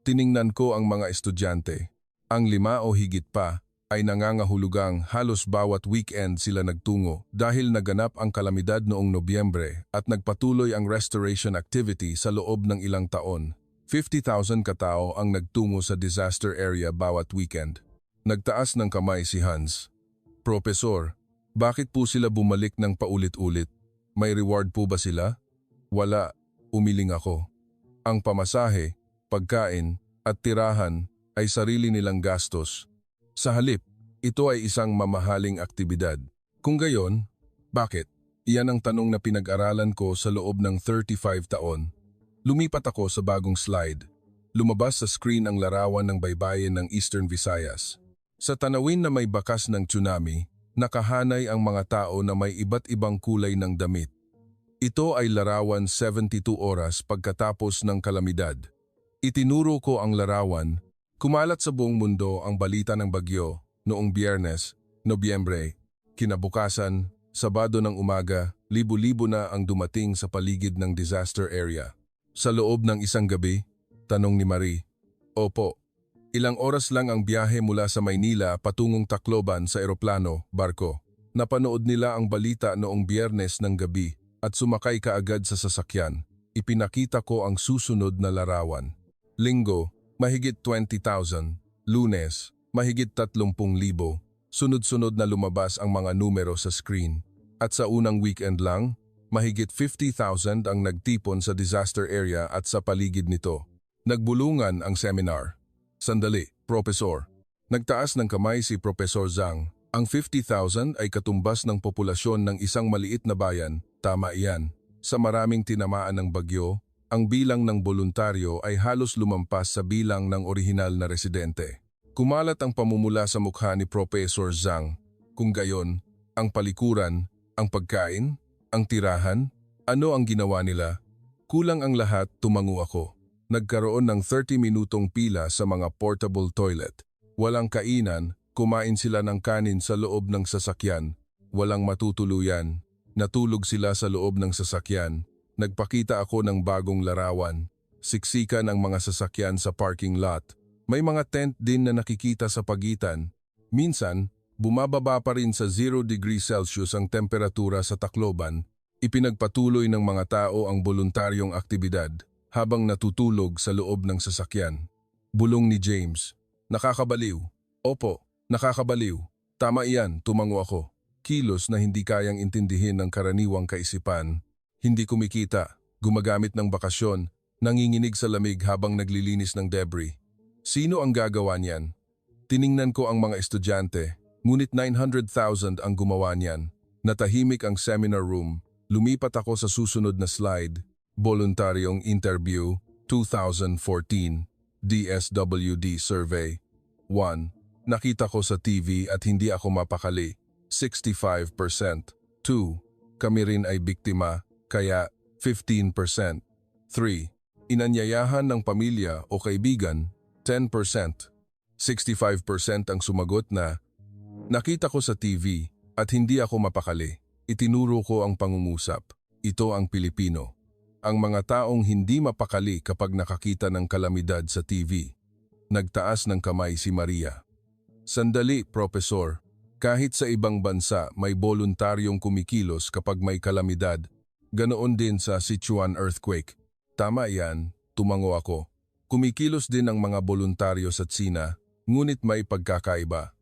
Tiningnan ko ang mga estudyante. Ang 5 o higit pa ay nangangahulugang halos bawat weekend sila nagtungo dahil naganap ang kalamidad noong Nobyembre at nagpatuloy ang restoration activity sa loob ng ilang taon. 50,000 katao ang nagtungo sa disaster area bawat weekend. Nagtaas ng kamay si Hans. Profesor, bakit po sila bumalik ng paulit-ulit? May reward po ba sila? Wala, umiling ako. Ang pamasahe, pagkain, at tirahan ay sarili nilang gastos. Sa halip, ito ay isang mamahaling aktibidad. Kung gayon, bakit? Iyan ang tanong na pinag-aralan ko sa loob ng 35 taon. Lumipat ako sa bagong slide. Lumabas sa screen ang larawan ng baybayin ng Eastern Visayas. Sa tanawin na may bakas ng tsunami, nakahanay ang mga tao na may iba't ibang kulay ng damit. Ito ay larawan 72 oras pagkatapos ng kalamidad. Itinuro ko ang larawan, kumalat sa buong mundo ang balita ng bagyo noong Biyernes, Nobyembre. Kinabukasan, Sabado ng umaga, libo-libo na ang dumating sa paligid ng disaster area. Sa loob ng isang gabi, tanong ni Marie, Opo, ilang oras lang ang biyahe mula sa Maynila patungong Tacloban sa eroplano, barko. Napanood nila ang balita noong Biyernes ng gabi at sumakay kaagad sa sasakyan. Ipinakita ko ang susunod na larawan. Linggo, mahigit 20,000. Lunes, mahigit 30,000. Sunod-sunod na lumabas ang mga numero sa screen. At sa unang weekend lang, mahigit 50,000 ang nagtipon sa disaster area at sa paligid nito. Nagbulungan ang seminar. Sandali, Profesor. Nagtaas ng kamay si Professor Zhang. Ang 50,000 ay katumbas ng populasyon ng isang maliit na bayan. Tama iyan. Sa maraming tinamaan ng bagyo, ang bilang ng voluntaryo ay halos lumampas sa bilang ng orihinal na residente. Kumalat ang pamumula sa mukha ni Professor Zhang. Kung gayon, ang palikuran, ang pagkain, ang tirahan, ano ang ginawa nila? Kulang ang lahat, tumango ako. Nagkaroon ng 30-minutong pila sa mga portable toilet. Walang kainan, kumain sila ng kanin sa loob ng sasakyan. Walang matutuluyan. Natulog sila sa loob ng sasakyan. Nagpakita ako ng bagong larawan. Siksikan ang mga sasakyan sa parking lot. May mga tent din na nakikita sa pagitan. Minsan, bumababa pa rin sa 0 degrees Celsius ang temperatura sa Tacloban. Ipinagpatuloy ng mga tao ang voluntaryong aktibidad habang natutulog sa loob ng sasakyan. Bulong ni James. Nakakabaliw. Opo, nakakabaliw. Tama iyan, tumango ako. Kilos na hindi kayang intindihin ng karaniwang kaisipan. Hindi kumikita, gumagamit ng bakasyon, nanginginig sa lamig habang naglilinis ng debris. Sino ang gagawa niyan? Tiningnan ko ang mga estudyante, ngunit 900,000 ang gumawa niyan. Natahimik ang seminar room. Lumipat ako sa susunod na slide. Voluntaryong Interview 2014 DSWD Survey 1. Nakita ko sa TV at hindi ako mapakali, 65%. 2. Kami rin ay biktima, kaya 15%. 3. Inanyayahan ng pamilya o kaibigan, 10%. 65% ang sumagot na, nakita ko sa TV at hindi ako mapakali. Itinuro ko ang pangungusap. Ito ang Pilipino. Ang mga taong hindi mapakali kapag nakakita ng kalamidad sa TV. Nagtaas ng kamay si Maria. Sandali, Profesor. Kahit sa ibang bansa may voluntaryong kumikilos kapag may kalamidad, ganoon din sa Sichuan earthquake. Tama yan, tumango ako. Kumikilos din ang mga voluntaryo sa Tsina, ngunit may pagkakaiba.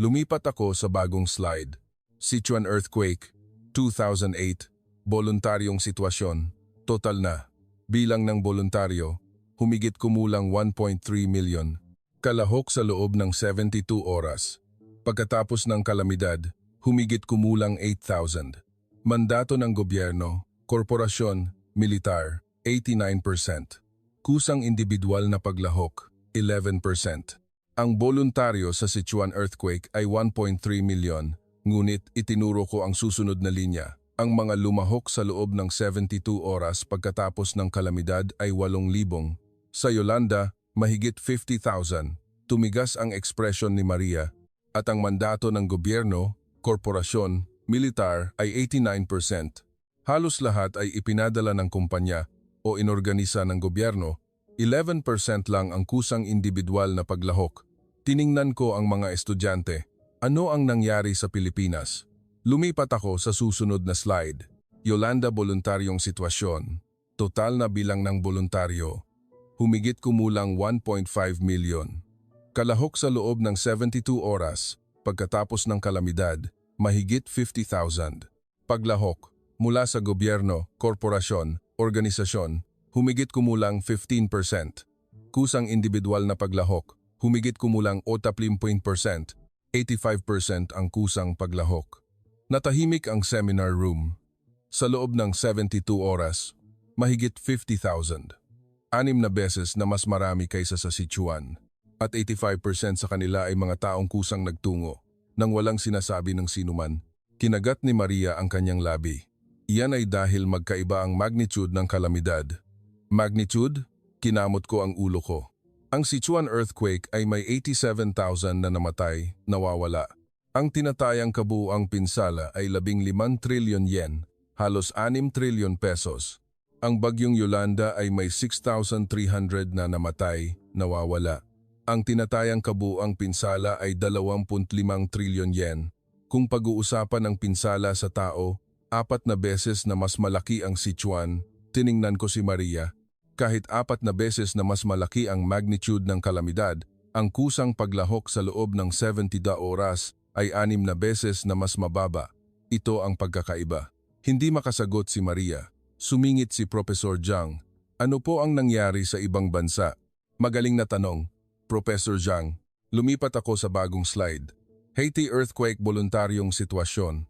Lumipat ako sa bagong slide. Sichuan earthquake, 2008, voluntaryong sitwasyon, total na. Bilang ng voluntaryo, humigit kumulang 1.3 million. Kalahok sa loob ng 72 oras. Pagkatapos ng kalamidad, humigit kumulang 8,000. Mandato ng gobyerno, korporasyon, militar, 89%. Kusang individual na paglahok, 11%. Ang voluntaryo sa Sichuan earthquake ay 1.3 million, ngunit itinuro ko ang susunod na linya. Ang mga lumahok sa loob ng 72 oras pagkatapos ng kalamidad ay 8,000. Sa Yolanda, mahigit 50,000. Tumigas ang ekspresyon ni Maria. At ang mandato ng gobyerno, korporasyon, militar ay 89%. Halos lahat ay ipinadala ng kumpanya o inorganisa ng gobyerno. 11% lang ang kusang individual na paglahok. Tiningnan ko ang mga estudyante. Ano ang nangyari sa Pilipinas? Lumipat ako sa susunod na slide. Yolanda voluntaryong sitwasyon. Total na bilang ng voluntaryo. Humigit kumulang 1.5 million. Kalahok sa loob ng 72 oras, pagkatapos ng kalamidad, mahigit 50,000. Paglahok, mula sa gobyerno, korporasyon, organisasyon, humigit kumulang 15%. Kusang individual na paglahok, humigit kumulang 80%. 85% ang kusang paglahok. Natahimik ang seminar room. Sa loob ng 72 oras, mahigit 50,000. 6 na beses na mas marami kaysa sa Sichuan. At 85% sa kanila ay mga taong kusang nagtungo. Nang walang sinasabi ng sinuman, kinagat ni Maria ang kanyang labi. Iyan ay dahil magkaiba ang magnitude ng kalamidad. Magnitude? Kinamot ko ang ulo ko. Ang Sichuan earthquake ay may 87,000 na namatay, nawawala. Ang tinatayang kabuuang pinsala ay 15 trilyon yen, halos 6 trilyon pesos. Ang bagyong Yolanda ay may 6,300 na namatay, nawawala. Ang tinatayang kabuuang pinsala ay 25 trilyon yen. Kung pag-uusapan ng pinsala sa tao, 4 na beses na mas malaki ang Sichuan, tiningnan ko si Maria. Kahit 4 na beses na mas malaki ang magnitude ng kalamidad, ang kusang paglahok sa loob ng 70 oras ay 6 na beses na mas mababa. Ito ang pagkakaiba. Hindi makasagot si Maria. Sumingit si Professor Zhang. Ano po ang nangyari sa ibang bansa? Magaling na tanong. Professor Zhang, lumipat ako sa bagong slide. Haiti earthquake voluntaryong sitwasyon.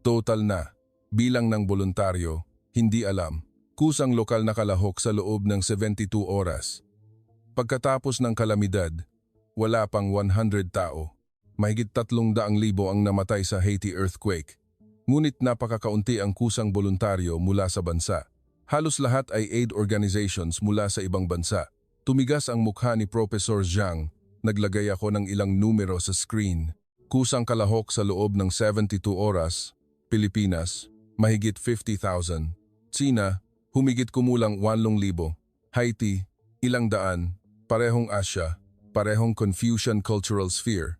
Total na. Bilang ng voluntaryo, hindi alam. Kusang lokal na kalahok sa loob ng 72 oras. Pagkatapos ng kalamidad, wala pang 100 tao. Mahigit 300,000 ang namatay sa Haiti earthquake. Ngunit napakakaunti ang kusang voluntaryo mula sa bansa. Halos lahat ay aid organizations mula sa ibang bansa. Tumigas ang mukha ni Professor Zhang. Naglagay ako ng ilang numero sa screen. Kusang kalahok sa loob ng 72 oras. Pilipinas, mahigit 50,000. Tsina, humigit kumulang 8,000. Haiti, ilang daan. Parehong Asya, parehong Confucian cultural sphere.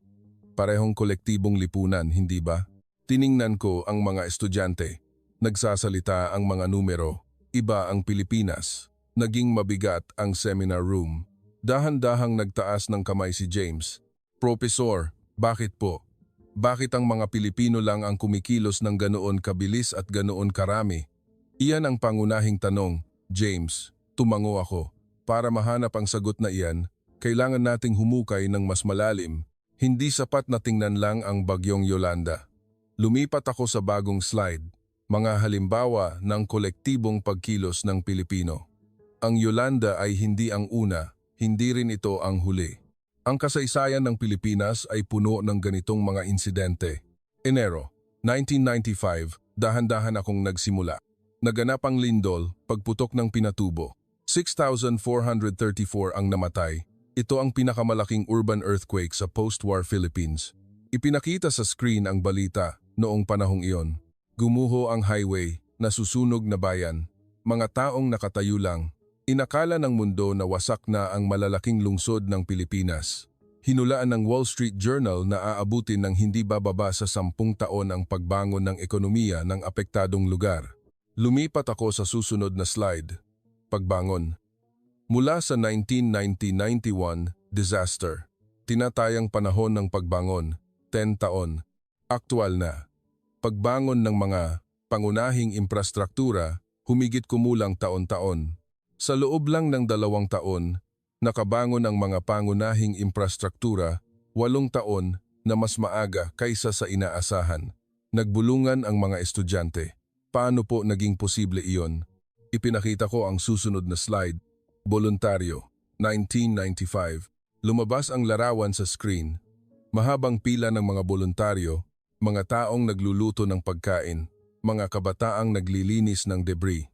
Parehong kolektibong lipunan, hindi ba? Tiningnan ko ang mga estudyante. Nagsasalita ang mga numero. Iba ang Pilipinas. Naging mabigat ang seminar room. Dahan-dahang nagtaas ng kamay si James. Professor, bakit po? Bakit ang mga Pilipino lang ang kumikilos ng ganoon kabilis at ganoon karami? Iyan ang pangunahing tanong, James. Tumango ako. Para mahanap ang sagot na iyan, kailangan nating humukay ng mas malalim. Hindi sapat na tingnan lang ang bagyong Yolanda. Lumipat ako sa bagong slide. Mga halimbawa ng kolektibong pagkilos ng Pilipino. Ang Yolanda ay hindi ang una, hindi rin ito ang huli. Ang kasaysayan ng Pilipinas ay puno ng ganitong mga insidente. Enero, 1995, dahan-dahan akong nagsimula. Naganap ang lindol, pagputok ng Pinatubo. 6,434 ang namatay. Ito ang pinakamalaking urban earthquake sa post-war Philippines. Ipinakita sa screen ang balita noong panahong iyon. Gumuho ang highway, nasusunog na bayan. Mga taong nakatayo lang. Inakala ng mundo na wasak na ang malalaking lungsod ng Pilipinas. Hinulaan ng Wall Street Journal na aabutin ng hindi bababa sa 10 taon ang pagbangon ng ekonomiya ng apektadong lugar. Lumipat ako sa susunod na slide. Pagbangon. Mula sa 1990-91, disaster. Tinatayang panahon ng pagbangon, 10 taon. Aktual na. Pagbangon ng mga pangunahing infrastruktura, humigit kumulang taon-taon. Sa loob lang ng 2 taon, nakabangon ang mga pangunahing infrastruktura, 8 taon na mas maaga kaysa sa inaasahan. Nagbulungan ang mga estudyante. Paano po naging posible iyon? Ipinakita ko ang susunod na slide. Voluntaryo, 1995. Lumabas ang larawan sa screen. Mahabang pila ng mga voluntaryo, mga taong nagluluto ng pagkain, mga kabataang naglilinis ng debris.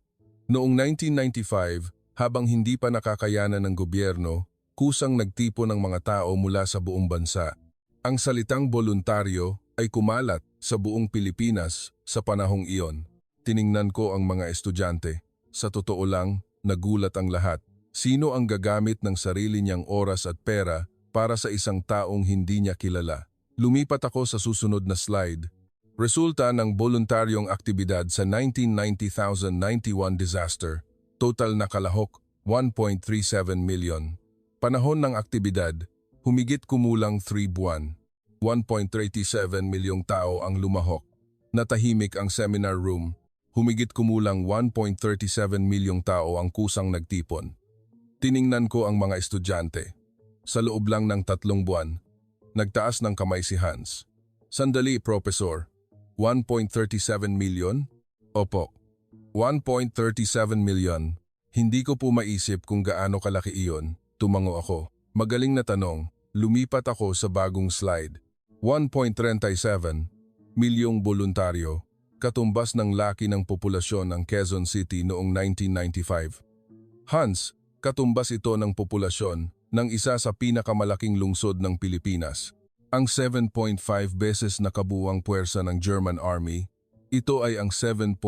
Noong 1995, habang hindi pa nakakayanan ng gobyerno, kusang nagtipo ng mga tao mula sa buong bansa. Ang salitang voluntaryo ay kumalat sa buong Pilipinas sa panahong iyon. Tiningnan ko ang mga estudyante. Sa totoo lang, nagulat ang lahat. Sino ang gagamit ng sarili niyang oras at pera para sa isang taong hindi niya kilala? Lumipat ako sa susunod na slide. Resulta ng voluntaryong aktibidad sa 1990-91 disaster. Total na kalahok, 1.37 million. Panahon ng aktibidad, humigit kumulang 3 buwan. 1.37 milyong tao ang lumahok. Natahimik ang seminar room. Humigit kumulang 1.37 milyong tao ang kusang nagtipon. Tiningnan ko ang mga estudyante. Sa loob lang ng 3 buwan, nagtaas ng kamay si Hans. Sandali, Professor. 1.37 million? Opo. 1.37 million. Hindi ko po maisip kung gaano kalaki iyon. Tumango ako. Magaling na tanong. Lumipat ako sa bagong slide. 1.37 milyong voluntaryo. Katumbas ng laki ng populasyon ng Quezon City noong 1995. Hans, katumbas ito ng populasyon ng isa sa pinakamalaking lungsod ng Pilipinas. Ang 7.5 beses na kabuuang puwersa ng German Army. Ito ay ang 7.5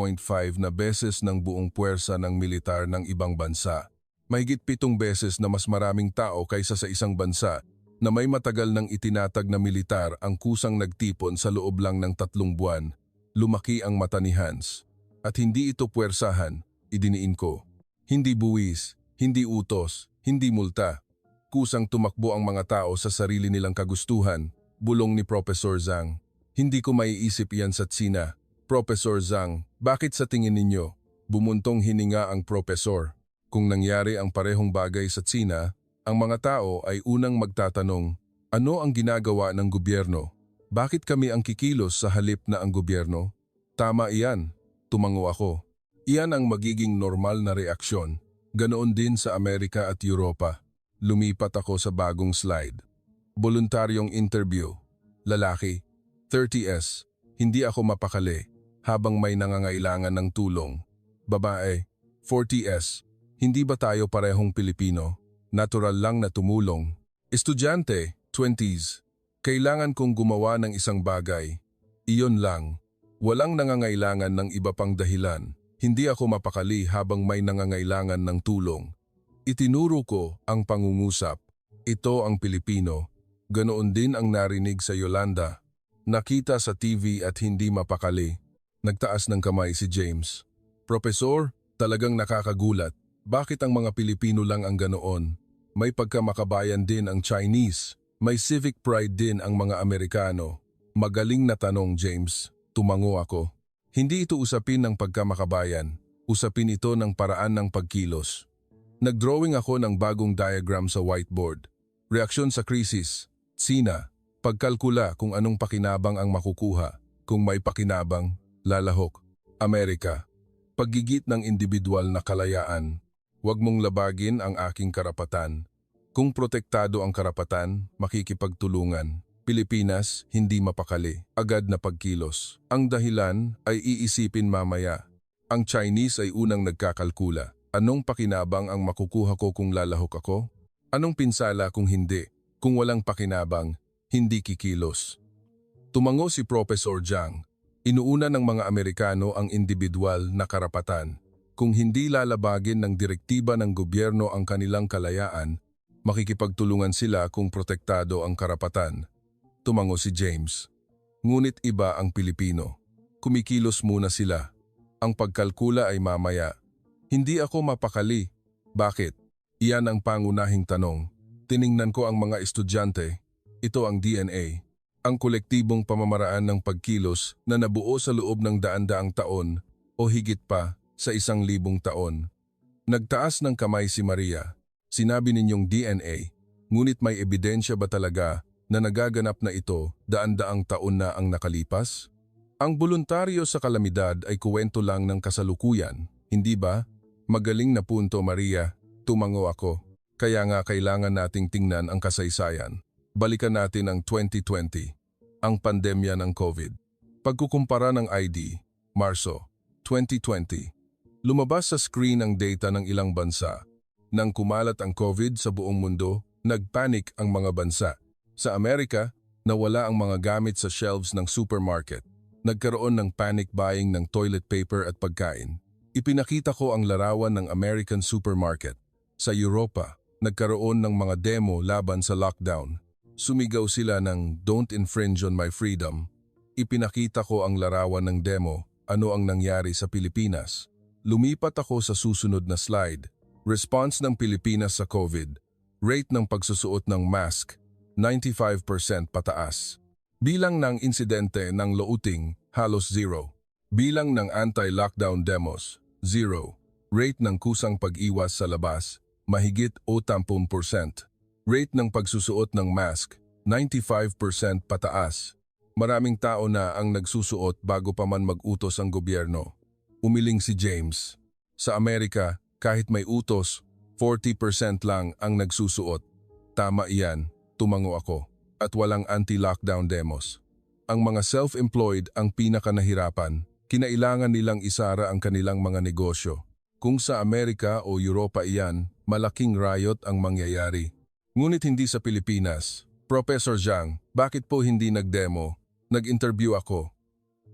na beses ng buong puwersa ng militar ng ibang bansa. Mahigit 7 beses na mas maraming tao kaysa sa isang bansa na may matagal ng itinatag na militar ang kusang nagtipon sa loob lang ng 3 buwan. Lumaki ang mata ni Hans. At hindi ito puwersahan, idiniin ko. Hindi buwis, hindi utos, hindi multa. Kusang tumakbo ang mga tao sa sarili nilang kagustuhan, bulong ni Professor Zhang. Hindi ko maiisip iyan sa Tsina. Professor Zhang, bakit sa tingin ninyo? Bumuntong hininga ang professor. Kung nangyari ang parehong bagay sa Tsina, ang mga tao ay unang magtatanong, ano ang ginagawa ng gobyerno? Bakit kami ang kikilos sa halip na ang gobyerno? Tama iyan, tumango ako. Iyan ang magiging normal na reaksyon. Ganoon din sa Amerika at Europa. Lumipat ako sa bagong slide. Voluntaryong interview. Lalaki, 30s, hindi ako mapakali. Habang may nangangailangan ng tulong. Babae, 40s, hindi ba tayo parehong Pilipino? Natural lang na tumulong. Estudyante, 20s, kailangan kong gumawa ng isang bagay. Iyon lang. Walang nangangailangan ng iba pang dahilan. Hindi ako mapakali habang may nangangailangan ng tulong. Itinuro ko ang pangungusap. Ito ang Pilipino. Ganoon din ang narinig sa Yolanda. Nakita sa TV at hindi mapakali. Nagtaas ng kamay si James. Professor, talagang nakakagulat. Bakit ang mga Pilipino lang ang ganoon? May pagkamakabayan din ang Chinese. May civic pride din ang mga Amerikano. Magaling na tanong, James. Tumango ako. Hindi ito usapin ng pagkamakabayan. Usapin ito ng paraan ng pagkilos. Nagdrawing ako ng bagong diagram sa whiteboard. Reaksyon sa krisis. Tsina. Pagkalkula kung anong pakinabang ang makukuha. Kung may pakinabang, lalahok. Amerika. Paggigit ng individual na kalayaan. Huwag mong labagin ang aking karapatan. Kung protektado ang karapatan, makikipagtulungan. Pilipinas, hindi mapakali, agad na pagkilos. Ang dahilan ay iisipin mamaya. Ang Chinese ay unang nagkakalkula. Anong pakinabang ang makukuha ko kung lalahok ako? Anong pinsala kung hindi? Kung walang pakinabang, hindi kikilos. Tumango si Professor Jiang. Inuuna ng mga Amerikano ang individual na karapatan. Kung hindi lalabagin ng direktiba ng gobyerno ang kanilang kalayaan, makikipagtulungan sila kung protektado ang karapatan. Tumango si James. Ngunit iba ang Pilipino. Kumikilos muna sila. Ang pagkalkula ay mamaya. Hindi ako mapakali. Bakit? Iyan ang pangunahing tanong. Tiningnan ko ang mga estudyante. Ito ang DNA. Ang kolektibong pamamaraan ng pagkilos na nabuo sa loob ng daan-daang taon o higit pa sa 1,000 taon. Nagtaas ng kamay si Maria. Sinabi ninyong DNA, ngunit may ebidensya ba talaga na nagaganap na ito daan-daang taon na ang nakalipas? Ang voluntaryo sa kalamidad ay kuwento lang ng kasalukuyan, hindi ba? Magaling na punto, Maria. Tumango ako. Kaya nga kailangan nating tingnan ang kasaysayan. Balikan natin ang 2020, ang pandemya ng COVID. Pagkukumpara ng ID, Marso, 2020. Lumabas sa screen ang data ng ilang bansa. Nang kumalat ang COVID sa buong mundo, nagpanik ang mga bansa. Sa Amerika, nawala ang mga gamit sa shelves ng supermarket. Nagkaroon ng panic buying ng toilet paper at pagkain. Ipinakita ko ang larawan ng American supermarket. Sa Europa, nagkaroon ng mga demo laban sa lockdown. Sumigaw sila ng "Don't infringe on my freedom." Ipinakita ko ang larawan ng demo, ano ang nangyari sa Pilipinas. Lumipat ako sa susunod na slide. Response ng Pilipinas sa COVID. Rate ng pagsusuot ng mask, 95% pataas. Bilang ng insidente ng looting, halos 0. Bilang ng anti-lockdown demos, 0. Rate ng kusang pag-iwas sa labas, mahigit 80%. Rate ng pagsusuot ng mask, 95% pataas. Maraming tao na ang nagsusuot bago pa man mag-utos ang gobyerno. Umiling si James. Sa Amerika, kahit may utos, 40% lang ang nagsusuot. Tama iyan, tumango ako. At walang anti-lockdown demos. Ang mga self-employed ang pinakanahirapan. Kinailangan nilang isara ang kanilang mga negosyo. Kung sa Amerika o Europa iyan, malaking riot ang mangyayari. Ngunit hindi sa Pilipinas. Professor Jiang, bakit po hindi nag-demo? Nag-interview ako.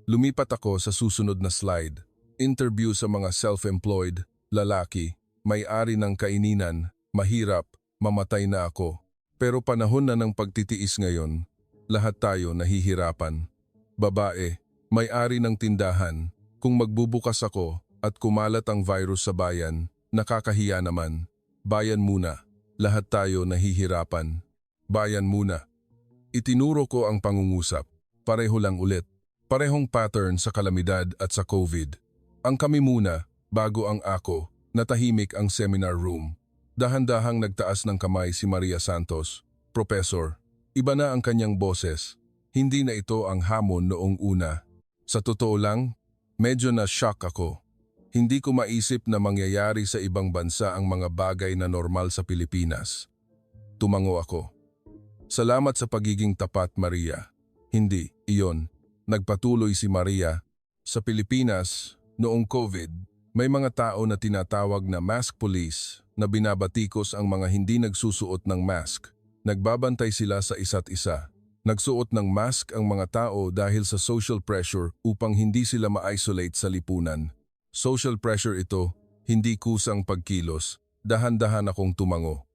Lumipat ako sa susunod na slide. Interview sa mga self-employed, lalaki, may-ari ng kaininan, mahirap, mamatay na ako. Pero panahon na ng pagtitiis ngayon, lahat tayo nahihirapan. Babae, may-ari ng tindahan, kung magbubukas ako at kumalat ang virus sa bayan, nakakahiya naman. Bayan muna. Lahat tayo nahihirapan. Bayan muna. Itinuro ko ang pangungusap. Pareho lang ulit. Parehong pattern sa kalamidad at sa COVID. Ang kami muna, bago ang ako, natahimik ang seminar room. Dahan-dahang nagtaas ng kamay si Maria Santos. Professor, iba na ang kanyang boses. Hindi na ito ang hamon noong una. Sa totoo lang, medyo na-shock ako. Hindi ko maisip na mangyayari sa ibang bansa ang mga bagay na normal sa Pilipinas. Tumango ako. Salamat sa pagiging tapat, Maria. Hindi, iyon. Nagpatuloy si Maria. Sa Pilipinas, noong COVID, may mga tao na tinatawag na mask police na binabatikos ang mga hindi nagsusuot ng mask. Nagbabantay sila sa isa't isa. Nagsuot ng mask ang mga tao dahil sa social pressure upang hindi sila ma-isolate sa lipunan. Social pressure ito, hindi kusang pagkilos, dahan-dahan akong tumango.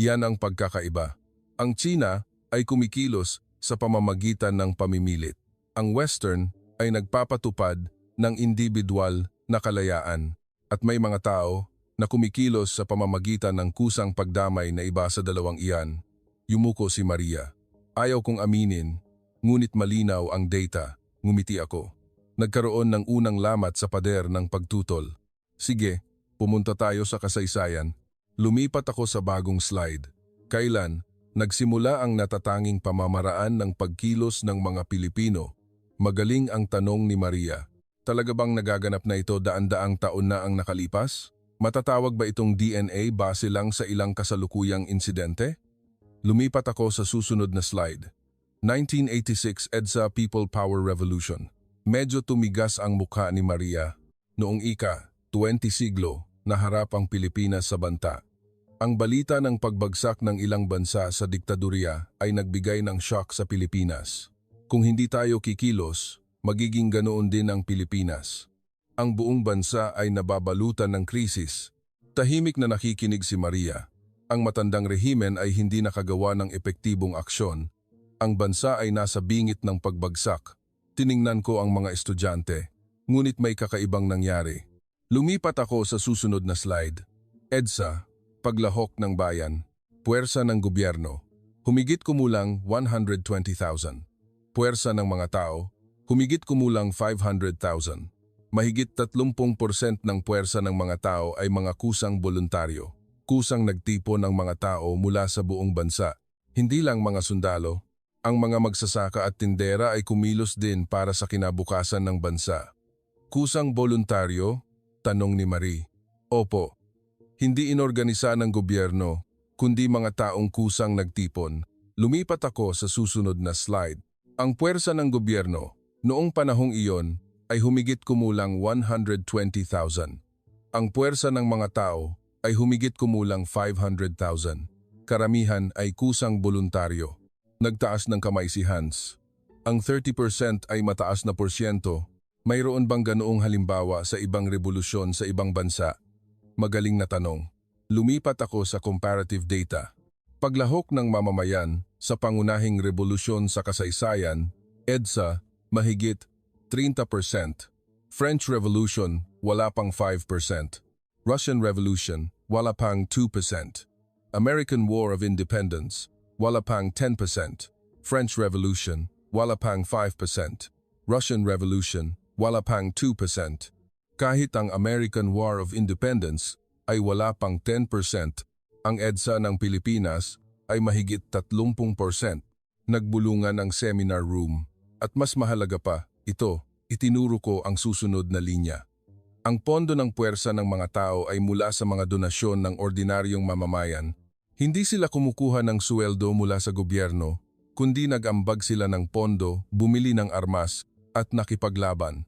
Iyan ang pagkakaiba. Ang China ay kumikilos sa pamamagitan ng pamimilit. Ang Western ay nagpapatupad ng individual na kalayaan at may mga tao na kumikilos sa pamamagitan ng kusang pagdamay na iba sa dalawang iyan. Yumuko si Maria. Ayaw kong aminin, ngunit malinaw ang data. Ngumiti ako. Nagkaroon ng unang lamat sa pader ng pagtutol. Sige, pumunta tayo sa kasaysayan. Lumipat ako sa bagong slide. Kailan nagsimula ang natatanging pamamaraan ng pagkilos ng mga Pilipino? Magaling ang tanong ni Maria. Talaga bang nagaganap na ito daan-daang taon na ang nakalipas? Matatawag ba itong DNA base lang sa ilang kasalukuyang insidente? Lumipat ako sa susunod na slide. 1986 EDSA People Power Revolution. Medyo tumigas ang mukha ni Maria. Noong ika-20 siglo, naharap ang Pilipinas sa banta. Ang balita ng pagbagsak ng ilang bansa sa diktadurya ay nagbigay ng shock sa Pilipinas. Kung hindi tayo kikilos, magiging ganoon din ang Pilipinas. Ang buong bansa ay nababalutan ng krisis. Tahimik na nakikinig si Maria. Ang matandang rehimen ay hindi nakagawa ng epektibong aksyon. Ang bansa ay nasa bingit ng pagbagsak. Tiningnan ko ang mga estudyante, ngunit may kakaibang nangyari. Lumipat ako sa susunod na slide. EDSA, paglahok ng bayan, puwersa ng gobyerno, humigit kumulang 120,000. Puwersa ng mga tao, humigit kumulang 500,000. Mahigit 30% ng puwersa ng mga tao ay mga kusang voluntaryo. Kusang nagtipon ng mga tao mula sa buong bansa. Hindi lang mga sundalo, ang mga magsasaka at tindera ay kumilos din para sa kinabukasan ng bansa. Kusang voluntaryo? Tanong ni Marie. Opo. Hindi inorganisa ng gobyerno, kundi mga taong kusang nagtipon. Lumipat ako sa susunod na slide. Ang puwersa ng gobyerno, noong panahong iyon, ay humigit kumulang 120,000. Ang puwersa ng mga tao ay humigit kumulang 500,000. Karamihan ay kusang voluntaryo. Nagtaas ng kamay si Hans. Ang 30% ay mataas na porsyento. Mayroon bang ganoong halimbawa sa ibang revolusyon sa ibang bansa? Magaling na tanong. Lumipat ako sa comparative data. Paglahok ng mamamayan sa pangunahing revolusyon sa kasaysayan, EDSA, mahigit 30%. French Revolution, wala pang 5%. Russian Revolution, wala pang 2%. American War of Independence, wala pang 10%. French Revolution, wala pang 5%. Russian Revolution, wala pang 2%. Kahit ang American War of Independence ay wala pang 10%, ang EDSA ng Pilipinas ay mahigit 30%. Nagbulungan ang seminar room. At mas mahalaga pa, itinuro ko ang susunod na linya. Ang pondo ng puwersa ng mga tao ay mula sa mga donasyon ng ordinaryong mamamayan. Hindi sila kumukuha ng sweldo mula sa gobyerno, kundi nag-ambag sila ng pondo, bumili ng armas, at nakipaglaban.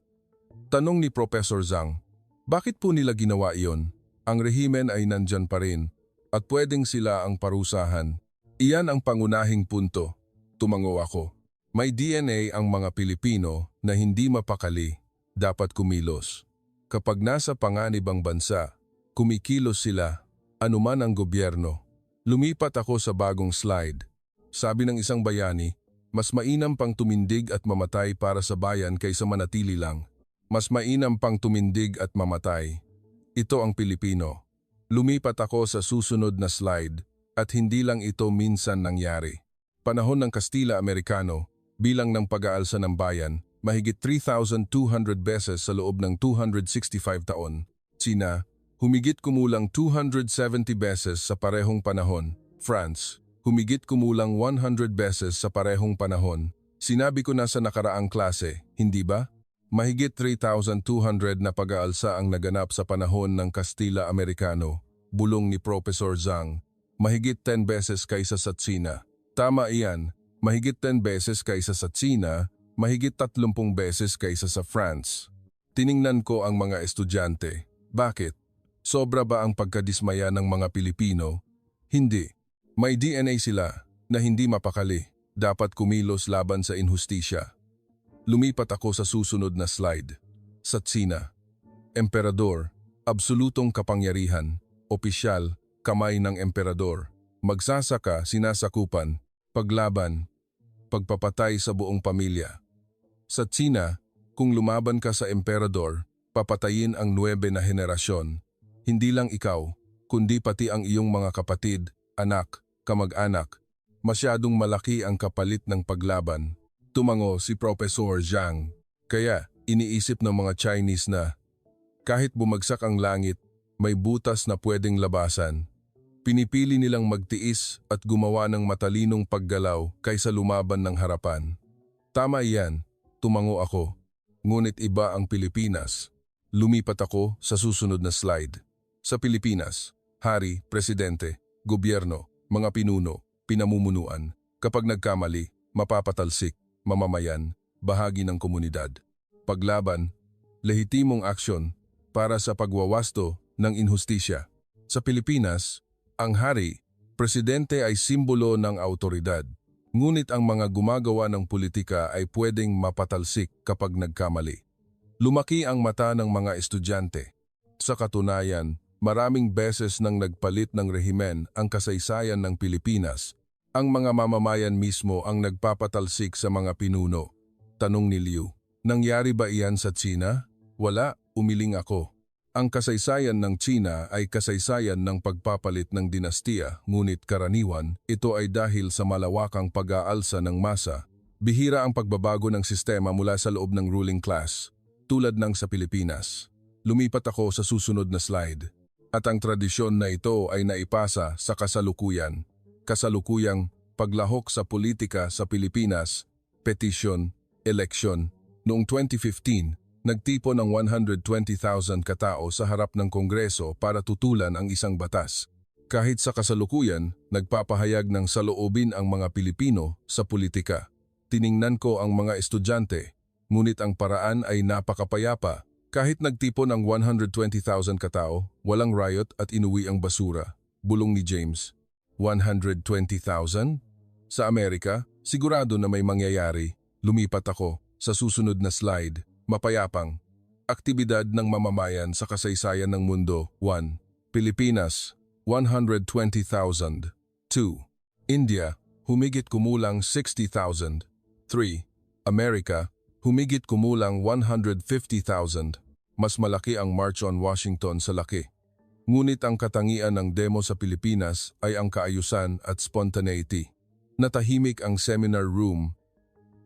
Tanong ni Professor Zhang, bakit po nila ginawa iyon? Ang rehimen ay nandyan pa rin, at pwedeng sila ang parusahan. Iyan ang pangunahing punto. Tumango ako. May DNA ang mga Pilipino na hindi mapakali, dapat kumilos. Kapag nasa panganib ang bansa, kumikilos sila, anuman ang gobyerno. Lumipat ako sa bagong slide. Sabi ng isang bayani, mas mainam pang tumindig at mamatay para sa bayan kaysa manatili lang. Mas mainam pang tumindig at mamatay. Ito ang Pilipino. Lumipat ako sa susunod na slide at hindi lang ito minsan nangyari. Panahon ng Kastila Amerikano, bilang ng pag-aalsa ng bayan, mahigit 3,200 beses sa loob ng 265 taon. China, humigit kumulang 270 beses sa parehong panahon. France, humigit kumulang 100 beses sa parehong panahon. Sinabi ko na sa nakaraang klase, hindi ba? Mahigit 3,200 na pag-aalsa ang naganap sa panahon ng Kastila Amerikano. Bulong ni Professor Zhang, mahigit 10 beses kaysa sa China. Tama iyan, mahigit 10 beses kaysa sa China, mahigit 30 beses kaysa sa France. Tiningnan ko ang mga estudyante. Bakit? Sobra ba ang pagkadismaya ng mga Pilipino? Hindi. May DNA sila na hindi mapakali. Dapat kumilos laban sa inhustisya. Lumipat ako sa susunod na slide. Sa China, emperador, absolutong kapangyarihan, opisyal, kamay ng emperador, magsasaka, sinasakupan, paglaban, pagpapatay sa buong pamilya. Sa China, kung lumaban ka sa emperador, papatayin ang 9 na henerasyon. Hindi lang ikaw, kundi pati ang iyong mga kapatid, anak, kamag-anak. Masyadong malaki ang kapalit ng paglaban. Tumango si Professor Zhang. Kaya iniisip ng mga Chinese na kahit bumagsak ang langit, may butas na pwedeng labasan. Pinipili nilang magtiis at gumawa ng matalinong paggalaw kaysa lumaban ng harapan. Tama iyan, tumango ako. Ngunit iba ang Pilipinas. Lumipat ako sa susunod na slide. Sa Pilipinas, hari, presidente, gobyerno, mga pinuno, pinamumunuan, kapag nagkamali, mapapatalsik, mamamayan, bahagi ng komunidad. Paglaban, lehitimong aksyon para sa pagwawasto ng inhustisya. Sa Pilipinas, ang hari, presidente ay simbolo ng autoridad. Ngunit ang mga gumagawa ng politika ay pwedeng mapatalsik kapag nagkamali. Lumaki ang mata ng mga estudyante. Sa katunayan, maraming beses nang nagpalit ng rehimen ang kasaysayan ng Pilipinas, ang mga mamamayan mismo ang nagpapatalsik sa mga pinuno. Tanong ni Liu, nangyari ba iyan sa China? Wala, umiling ako. Ang kasaysayan ng China ay kasaysayan ng pagpapalit ng dinastiya, ngunit karaniwan, ito ay dahil sa malawakang pag-aalsa ng masa. Bihira ang pagbabago ng sistema mula sa loob ng ruling class, tulad ng sa Pilipinas. Lumipat ako sa susunod na slide. At ang tradisyon na ito ay naipasa sa kasalukuyan. Kasalukuyang paglahok sa politika sa Pilipinas, petisyon, eleksyon. Noong 2015, nagtipo ng 120,000 katao sa harap ng Kongreso para tutulan ang isang batas. Kahit sa kasalukuyan, nagpapahayag ng saloobin ang mga Pilipino sa politika. Tiningnan ko ang mga estudyante, ngunit ang paraan ay napakapayapa. Kahit nagtipo ng 120,000 katao, walang riot at inuwi ang basura. Bulong ni James. 120,000? Sa Amerika, sigurado na may mangyayari. Lumipat ako sa susunod na slide. Mapayapang. Aktibidad ng mamamayan sa kasaysayan ng mundo. 1. Pilipinas, 120,000. 2. India, humigit kumulang 60,000. 3. Amerika, humigit kumulang 150,000. Mas malaki ang March on Washington sa laki. Ngunit ang katangian ng demo sa Pilipinas ay ang kaayusan at spontaneity. Natahimik ang seminar room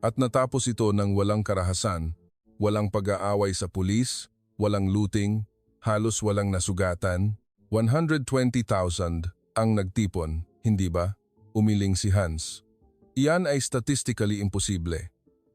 at natapos ito ng walang karahasan, walang pag-aaway sa pulis, walang looting, halos walang nasugatan. 120,000 ang nagtipon, hindi ba? Umiling si Hans. Iyan ay statistically imposible.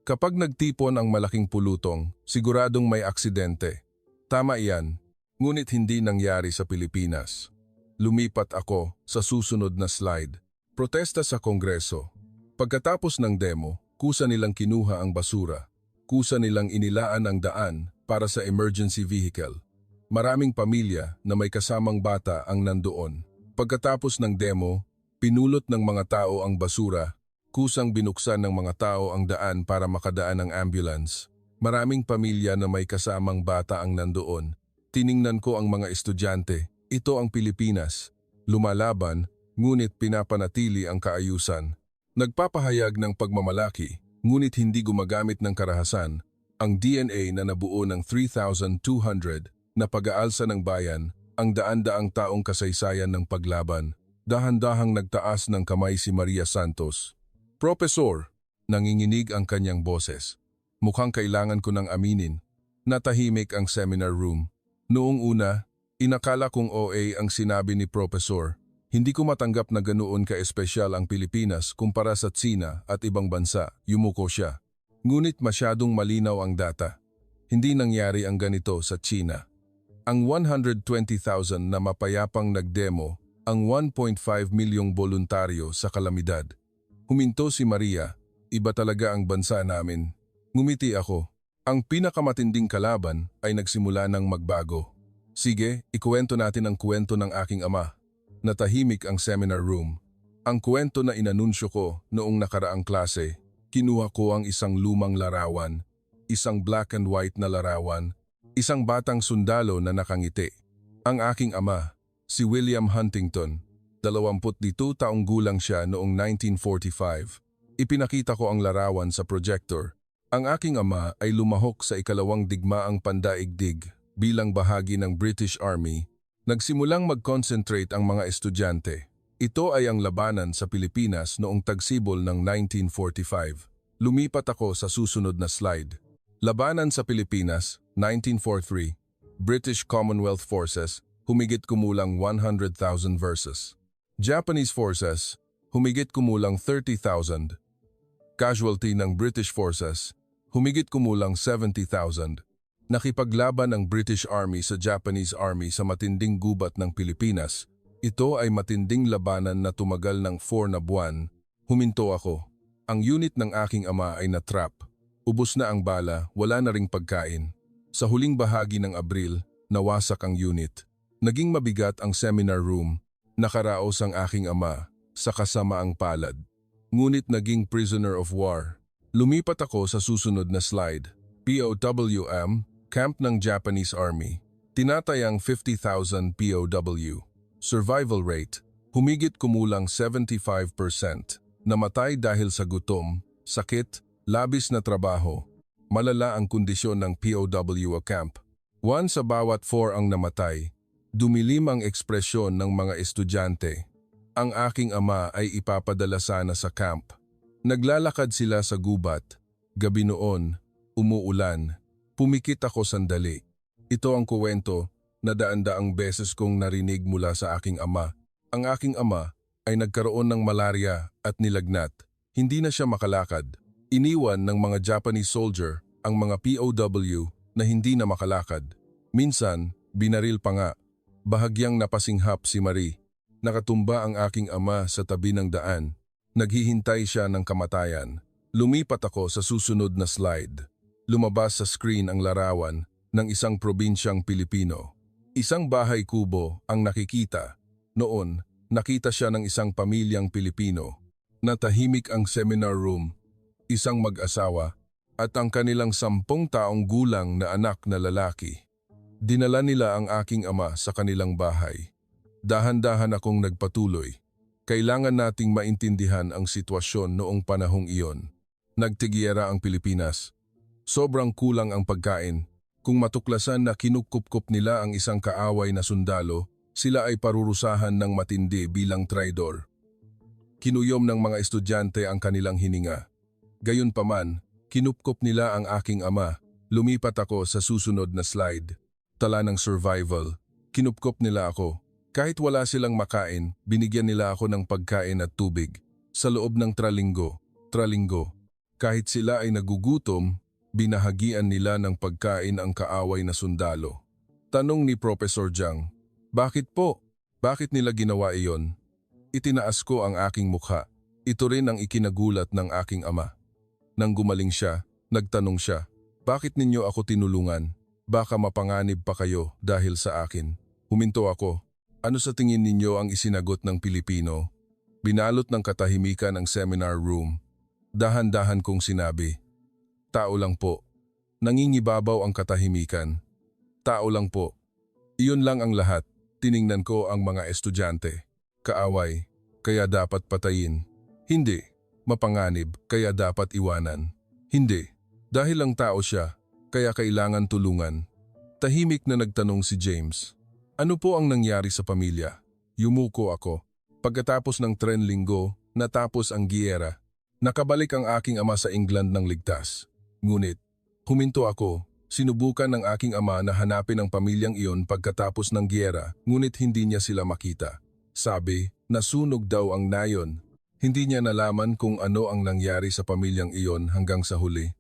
Kapag nagtipon ang malaking pulutong, siguradong may aksidente. Tama iyan, ngunit hindi nangyari sa Pilipinas. Lumipat ako sa susunod na slide. Protesta sa Kongreso. Pagkatapos ng demo, kusa nilang kinuha ang basura. Kusa nilang inilaan ang daan para sa emergency vehicle. Maraming pamilya na may kasamang bata ang nandoon. Pagkatapos ng demo, pinulot ng mga tao ang basura. Kusang binuksan ng mga tao ang daan para makadaan ang ambulance. Maraming pamilya na may kasamang bata ang nandoon. Tiningnan ko ang mga estudyante. Ito ang Pilipinas. Lumalaban, ngunit pinapanatili ang kaayusan. Nagpapahayag ng pagmamalaki, ngunit hindi gumagamit ng karahasan. Ang DNA na nabuo ng 3,200 na pag-aalsa ng bayan, ang daan-daang taong kasaysayan ng paglaban. Dahan-dahang nagtaas ng kamay si Maria Santos. Profesor, nanginginig ang kanyang boses. Mukhang kailangan ko nang aminin. Natahimik ang seminar room. Noong una, inakala kong OA ang sinabi ni Profesor. Hindi ko matanggap na ganoon ka-espesyal ang Pilipinas kumpara sa Tsina at ibang bansa. Yumuko siya. Ngunit masyadong malinaw ang data. Hindi nangyari ang ganito sa Tsina. Ang 120,000 na mapayapang nagdemo, ang 1.5 milyong voluntaryo sa kalamidad. Huminto si Maria, iba talaga ang bansa namin. Ngumiti ako. Ang pinakamatinding kalaban ay nagsimula ng magbago. Sige, ikuwento natin ang kwento ng aking ama. Natahimik ang seminar room. Ang kwento na inanunsyo ko noong nakaraang klase, kinuha ko ang isang lumang larawan, isang black and white na larawan, isang batang sundalo na nakangiti. Ang aking ama, si William Huntington, 22 taong gulang siya noong 1945. Ipinakita ko ang larawan sa projector. Ang aking ama ay lumahok sa ikalawang digmaang pandaigdig bilang bahagi ng British Army. Nagsimulang mag-concentrate ang mga estudyante. Ito ay ang labanan sa Pilipinas noong tagsibol ng 1945. Lumipat ako sa susunod na slide. Labanan sa Pilipinas, 1943. British Commonwealth Forces, humigit kumulang 100,000 versus Japanese Forces, humigit kumulang 30,000. Casualty ng British Forces, humigit kumulang 70,000. Nakipaglaban ang British Army sa Japanese Army sa matinding gubat ng Pilipinas. Ito ay matinding labanan na tumagal ng 4 na buwan. Huminto ako. Ang unit ng aking ama ay natrap. Ubos na ang bala, wala na ring pagkain. Sa huling bahagi ng Abril, nawasak ang unit. Naging mabigat ang seminar room. Nakaraos ang aking ama sa kasamaang palad. Ngunit naging prisoner of war. Lumipat ako sa susunod na slide. POWM, Camp ng Japanese Army. Tinatayang 50,000 POW. Survival rate, humigit kumulang 75%. Namatay dahil sa gutom, sakit, labis na trabaho. Malala ang kondisyon ng POW camp. 1 sa bawat 4 ang namatay. Dumilim ang ekspresyon ng mga estudyante. Ang aking ama ay ipapadala sana sa camp. Naglalakad sila sa gubat. Gabi noon, umuulan. Pumikit ako sandali. Ito ang kuwento na daan-daang beses kong narinig mula sa aking ama. Ang aking ama ay nagkaroon ng malaria at nilagnat. Hindi na siya makalakad. Iniwan ng mga Japanese soldier ang mga POW na hindi na makalakad. Minsan, binaril pa nga. Bahagyang napasinghap si Marie. Nakatumba ang aking ama sa tabi ng daan. Naghihintay siya ng kamatayan. Lumipat ako sa susunod na slide. Lumabas sa screen ang larawan ng isang probinsyang Pilipino. Isang bahay kubo ang nakikita. Noon, nakita siya ng isang pamilyang Pilipino. Natahimik ang seminar room, isang mag-asawa, at ang kanilang 10 taong gulang na anak na lalaki. Dinala nila ang aking ama sa kanilang bahay. Dahan-dahan akong nagpatuloy. Kailangan nating maintindihan ang sitwasyon noong panahong iyon. Nagtigyera ang Pilipinas. Sobrang kulang ang pagkain. Kung matuklasan na kinukupkup nila ang isang kaaway na sundalo, sila ay parurusahan ng matindi bilang traidor. Kinuyom ng mga estudyante ang kanilang hininga. Gayunpaman, kinupkup nila ang aking ama. Lumipat ako sa susunod na slide. Tala ng survival. Kinupkup nila ako. Kahit wala silang makain, binigyan nila ako ng pagkain at tubig. Sa loob ng tralinggo. Kahit sila ay nagugutom, binahagian nila ng pagkain ang kaaway na sundalo. Tanong ni Professor Jiang, bakit po? Bakit nila ginawa iyon? Itinaas ko ang aking mukha. Ito rin ang ikinagulat ng aking ama. Nang gumaling siya, nagtanong siya, bakit ninyo ako tinulungan? Baka mapanganib pa kayo dahil sa akin. Huminto ako. Ano sa tingin ninyo ang isinagot ng Pilipino? Binalot ng katahimikan ang seminar room. Dahan-dahan kong sinabi, tao lang po. Nangingibabaw ang katahimikan. Tao lang po. Iyon lang ang lahat. Tiningnan ko ang mga estudyante. Kaaway, kaya dapat patayin. Hindi. Mapanganib, kaya dapat iwanan. Hindi. Dahil lang tao siya, kaya kailangan tulungan. Tahimik na nagtanong si James. Ano po ang nangyari sa pamilya? Yumuko ako. Pagkatapos ng tren linggo, natapos ang giyera. Nakabalik ang aking ama sa England ng ligtas. Ngunit, huminto ako. Sinubukan ng aking ama na hanapin ang pamilyang iyon pagkatapos ng giyera, ngunit hindi niya sila makita. Sabi, nasunog daw ang nayon. Hindi niya nalaman kung ano ang nangyari sa pamilyang iyon hanggang sa huli.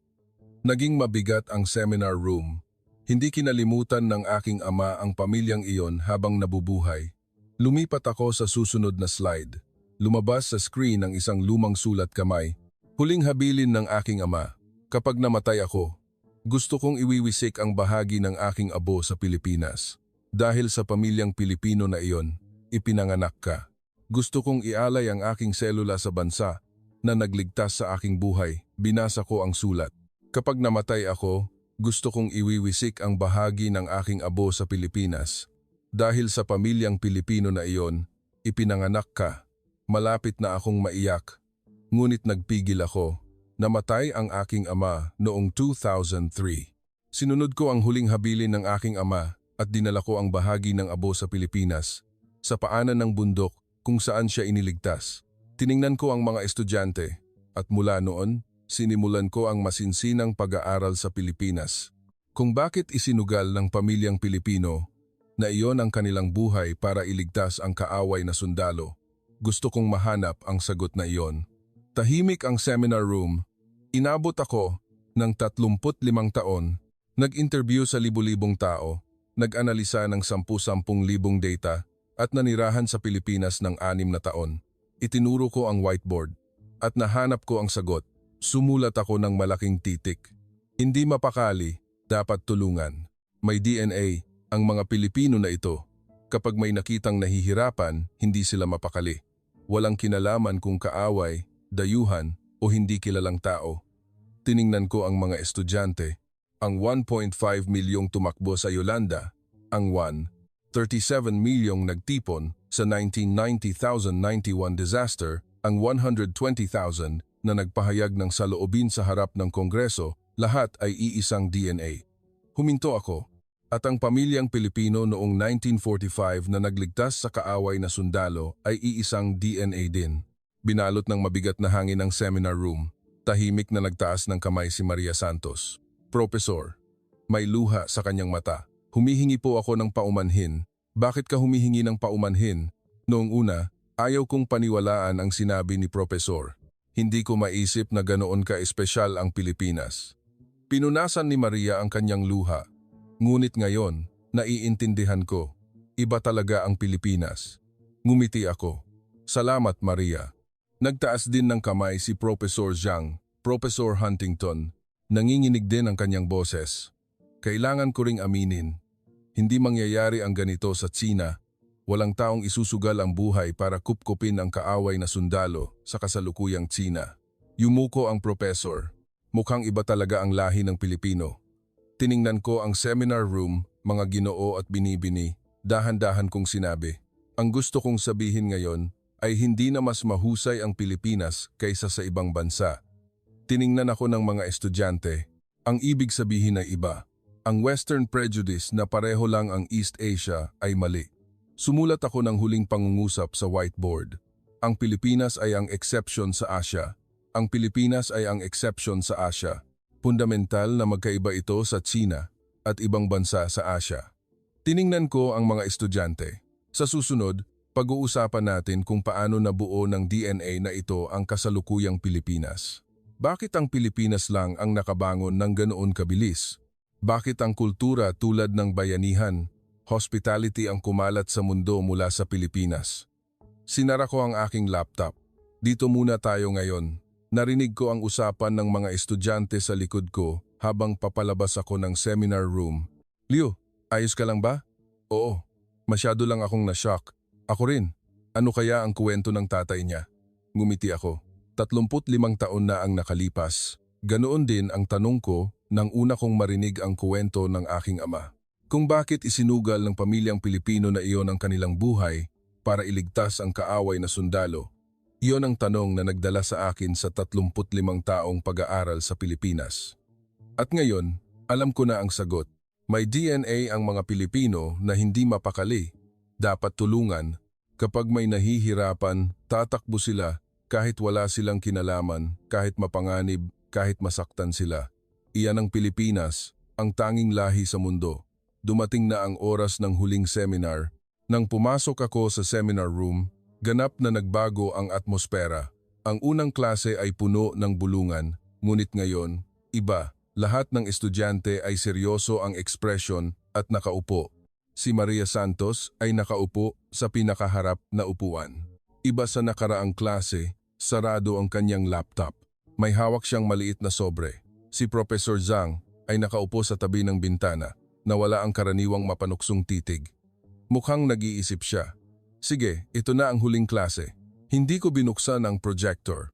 Naging mabigat ang seminar room. Hindi kinalimutan ng aking ama ang pamilyang iyon habang nabubuhay. Lumipat ako sa susunod na slide. Lumabas sa screen ang isang lumang sulat kamay. Huling habilin ng aking ama. Kapag namatay ako, gusto kong iwiwisik ang bahagi ng aking abo sa Pilipinas. Dahil sa pamilyang Pilipino na iyon, ipinanganak ka. Gusto kong ialay ang aking selula sa bansa na nagligtas sa aking buhay. Binasa ko ang sulat. Kapag namatay ako, gusto kong iwiwisik ang bahagi ng aking abo sa Pilipinas. Dahil sa pamilyang Pilipino na iyon, ipinanganak ka. Malapit na akong maiyak. Ngunit nagpigil ako. Namatay ang aking ama noong 2003. Sinunod ko ang huling habilin ng aking ama at dinala ko ang bahagi ng abo sa Pilipinas, sa paanan ng bundok kung saan siya iniligtas. Tiningnan ko ang mga estudyante at mula noon, sinimulan ko ang masinsinang pag-aaral sa Pilipinas. Kung bakit isinugal ng pamilyang Pilipino na iyon ang kanilang buhay para iligtas ang kaaway na sundalo, gusto kong mahanap ang sagot na iyon. Tahimik ang seminar room. Inabot ako ng 35 taon Nag-interview sa libu-libong tao, nag-analisa ng 10,000 data at nanirahan sa Pilipinas ng 6 na taon. Itinuro ko ang whiteboard at nahanap ko ang sagot. Sumulat ako ng malaking titik. Hindi mapakali, dapat tulungan. May DNA ang mga Pilipino na ito. Kapag may nakitang nahihirapan, hindi sila mapakali. Walang kinalaman kung kaaway, dayuhan o hindi kilalang tao. Tiningnan ko ang mga estudyante. Ang 1.5 milyong tumakbo sa Yolanda, ang 37 milyong nagtipon sa 1990,091 disaster, ang 120,000 na nagpahayag ng saloobin sa harap ng Kongreso, lahat ay iisang DNA. Huminto ako, at ang pamilyang Pilipino noong 1945 na nagligtas sa kaaway na sundalo ay iisang DNA din. Binalot ng mabigat na hangin ang seminar room. Tahimik na nagtaas ng kamay si Maria Santos. Profesor, may luha sa kanyang mata. Humihingi po ako ng paumanhin. Bakit ka humihingi ng paumanhin? Noong una, ayaw kong paniwalaan ang sinabi ni Profesor. Hindi ko maisip na ganoon ka-espesyal ang Pilipinas. Pinunasan ni Maria ang kanyang luha. Ngunit ngayon, naiintindihan ko. Iba talaga ang Pilipinas. Ngumiti ako. Salamat, Maria. Nagtaas din ng kamay si Professor Zhang, Professor Huntington. Nanginginig din ang kanyang boses. Kailangan ko ring aminin. Hindi mangyayari ang ganito sa Tsina. Walang taong isusugal ang buhay para kupkupin ang kaaway na sundalo sa kasalukuyang Tsina. Yumuko ang professor. Mukhang iba talaga ang lahi ng Pilipino. Tiningnan ko ang seminar room, mga ginoo at binibini. Dahan-dahan kong sinabi. Ang gusto kong sabihin ngayon ay hindi na mas mahusay ang Pilipinas kaysa sa ibang bansa. Tiningnan ako ng mga estudyante. Ang ibig sabihin ay iba. Ang Western prejudice na pareho lang ang East Asia ay mali. Sumulat ako ng huling pangungusap sa whiteboard. Ang Pilipinas ay ang exception sa Asia. Ang Pilipinas ay ang exception sa Asia. Fundamental na magkaiba ito sa Tsina at ibang bansa sa Asia. Tiningnan ko ang mga estudyante. Sa susunod, pag-uusapan natin kung paano nabuo ng DNA na ito ang kasalukuyang Pilipinas. Bakit ang Pilipinas lang ang nakabangon ng ganoon kabilis? Bakit ang kultura tulad ng bayanihan, hospitality ang kumalat sa mundo mula sa Pilipinas? Sinara ko ang aking laptop. Dito muna tayo ngayon. Narinig ko ang usapan ng mga estudyante sa likod ko habang papalabas ako ng seminar room. Leo, ayos ka lang ba? Oo, masyado lang akong na-shock. Ako rin. Ano kaya ang kuwento ng tatay niya? Ngumiti ako. 35 taon na ang nakalipas. Ganoon din ang tanong ko nang una kong marinig ang kuwento ng aking ama. Kung bakit isinugal ng pamilyang Pilipino na iyon ang kanilang buhay para iligtas ang kaaway na sundalo. Iyon ang tanong na nagdala sa akin sa 35 taong pag-aaral sa Pilipinas. At ngayon, alam ko na ang sagot. May DNA ang mga Pilipino na hindi mapakali. Dapat tulungan. Kapag may nahihirapan, tatakbo sila. Kahit wala silang kinalaman, kahit mapanganib, kahit masaktan sila. Iyan ang Pilipinas, ang tanging lahi sa mundo. Dumating na ang oras ng huling seminar. Nang pumasok ako sa seminar room, ganap na nagbago ang atmosfera. Ang unang klase ay puno ng bulungan, ngunit ngayon, iba. Lahat ng estudyante ay seryoso ang ekspresyon at nakaupo. Si Maria Santos ay nakaupo sa pinakaharap na upuan. Iba sa nakaraang klase, sarado ang kanyang laptop. May hawak siyang maliit na sobre. Si Professor Zhang ay nakaupo sa tabi ng bintana na wala ang karaniwang mapanuksong titig. Mukhang nag-iisip siya. Sige, ito na ang huling klase. Hindi ko binuksan ang projector.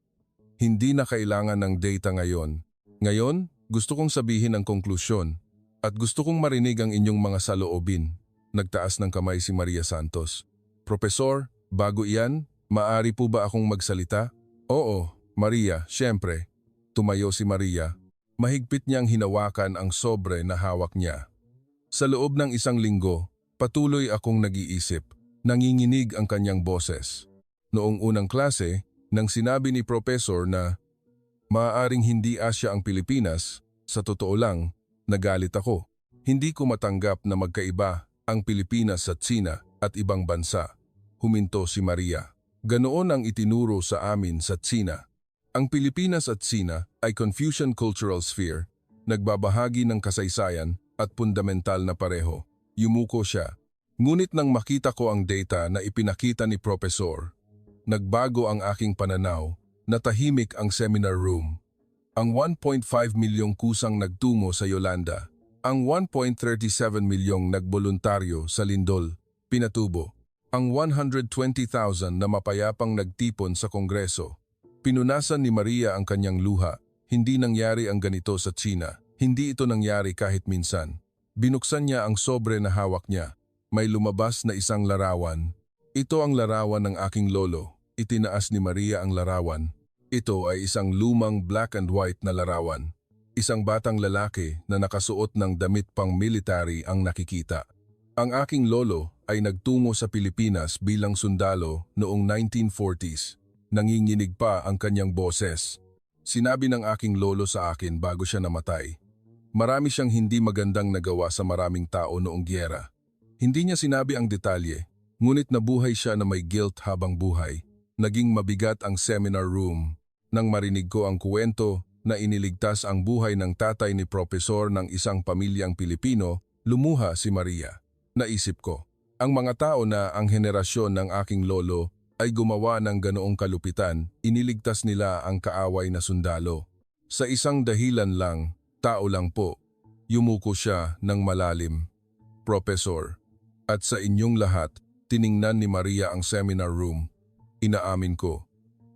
Hindi na kailangan ng data ngayon. Ngayon, gusto kong sabihin ang konklusyon at gusto kong marinig ang inyong mga saloobin. Nagtaas ng kamay si Maria Santos. Profesor, bago iyan, maari po ba akong magsalita? Oo, Maria, siyempre. Tumayo si Maria. Mahigpit niyang hinawakan ang sobre na hawak niya. Sa loob ng 1 linggo, patuloy akong nag-iisip. Nanginginig ang kanyang boses. Noong unang klase, nang sinabi ni Professor na maaaring hindi Asya ang Pilipinas, sa totoo lang, nagalit ako. Hindi ko matanggap na magkaiba ang Pilipinas sa Tsina at ibang bansa. Huminto si Maria. Ganoon ang itinuro sa amin sa Tsina. Ang Pilipinas at Tsina ay Confucian Cultural Sphere nagbabahagi ng kasaysayan at fundamental na pareho. Yumuko siya. Ngunit nang makita ko ang data na ipinakita ni Profesor, nagbago ang aking pananaw, natahimik ang seminar room. Ang 1.5 milyong kusang nagtungo sa Yolanda, ang 1.37 milyong nagboluntaryo sa Lindol, Pinatubo, ang 120,000 na mapayapang nagtipon sa Kongreso. Pinunasan ni Maria ang kanyang luha. Hindi nangyari ang ganito sa China. Hindi ito nangyari kahit minsan. Binuksan niya ang sobre na hawak niya. May lumabas na isang larawan. Ito ang larawan ng aking lolo. Itinaas ni Maria ang larawan. Ito ay isang lumang black and white na larawan. Isang batang lalaki na nakasuot ng damit pang military ang nakikita. Ang aking lolo ay nagtungo sa Pilipinas bilang sundalo noong 1940s. Nanginginig pa ang kanyang boses. Sinabi ng aking lolo sa akin bago siya namatay. Marami siyang hindi magandang nagawa sa maraming tao noong giyera. Hindi niya sinabi ang detalye, ngunit nabuhay siya na may guilt habang buhay. Naging mabigat ang seminar room nang marinig ko ang kwento na iniligtas ang buhay ng tatay ni Profesor ng isang pamilyang Pilipino. Lumuha si Maria. Naisip ko, ang mga tao na ang henerasyon ng aking lolo ay gumawa ng ganoong kalupitan, iniligtas nila ang kaaway na sundalo. Sa isang dahilan lang, tao lang po. Yumuko siya ng malalim. Profesor, at sa inyong lahat, tiningnan ni Maria ang seminar room. Inaamin ko,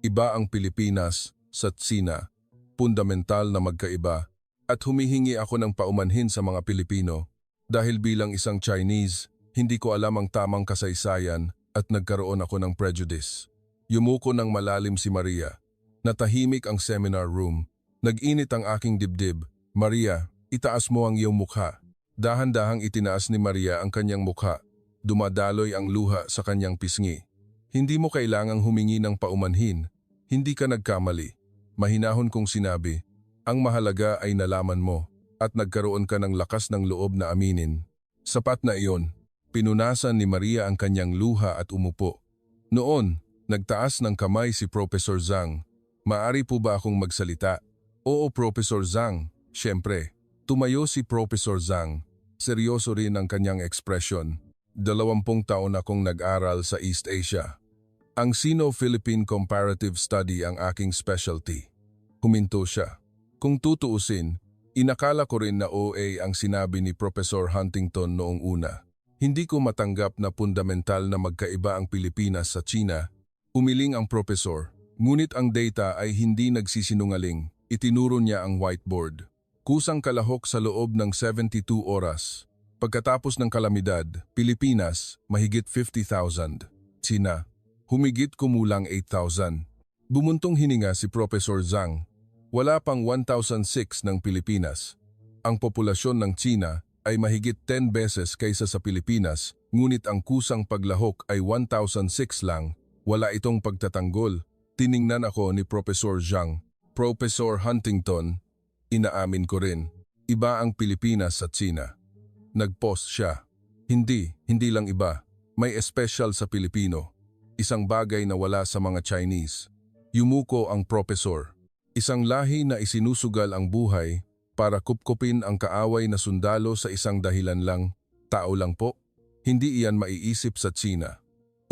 iba ang Pilipinas sa Tsina, fundamental na magkaiba, at humihingi ako ng paumanhin sa mga Pilipino. Dahil bilang isang Chinese, hindi ko alam ang tamang kasaysayan at nagkaroon ako ng prejudice. Yumuko ng malalim si Maria. Natahimik ang seminar room. Nag-init ang aking dibdib. Maria, itaas mo ang iyong mukha. Dahan-dahang itinaas ni Maria ang kanyang mukha. Dumadaloy ang luha sa kanyang pisngi. Hindi mo kailangang humingi ng paumanhin. Hindi ka nagkamali. Mahinahon kong sinabi, ang mahalaga ay nalaman mo at nagkaroon ka ng lakas ng loob na aminin. Sapat na iyon. Pinunasan ni Maria ang kanyang luha at umupo. Noon, nagtaas ng kamay si Professor Zhang. Maari po ba akong magsalita? Oo, Professor Zhang. Siyempre. Tumayo si Professor Zhang. Seryoso rin ang kanyang ekspresyon. 20 taon akong nag-aral sa East Asia. Ang Sino-Philippine Comparative Study ang aking specialty. Huminto siya. Kung tutuusin, inakala ko rin na OA ang sinabi ni Professor Huntington noong una. Hindi ko matanggap na fundamental na magkaiba ang Pilipinas sa China. Umiling ang profesor, ngunit ang data ay hindi nagsisinungaling. Itinuro niya ang whiteboard. Kusang kalahok sa loob ng 72 oras. Pagkatapos ng kalamidad, Pilipinas, mahigit 50,000. China, humigit kumulang 8,000. Bumuntong hininga si Professor Zhang. Wala pang 1,006 ng Pilipinas. Ang populasyon ng China ay mahigit 10 beses kaysa sa Pilipinas, ngunit ang kusang paglahok ay 1,006 lang. Wala itong pagtatanggol. Tiningnan ako ni Professor Zhang. Professor Huntington, inaamin ko rin, iba ang Pilipinas sa China. Nag-pause siya. Hindi lang iba. May espesyal sa Pilipino. Isang bagay na wala sa mga Chinese. Yumuko ang professor. Isang lahi na isinusugal ang buhay para kupkupin ang kaaway na sundalo sa isang dahilan lang, tao lang po. Hindi iyan maiisip sa China.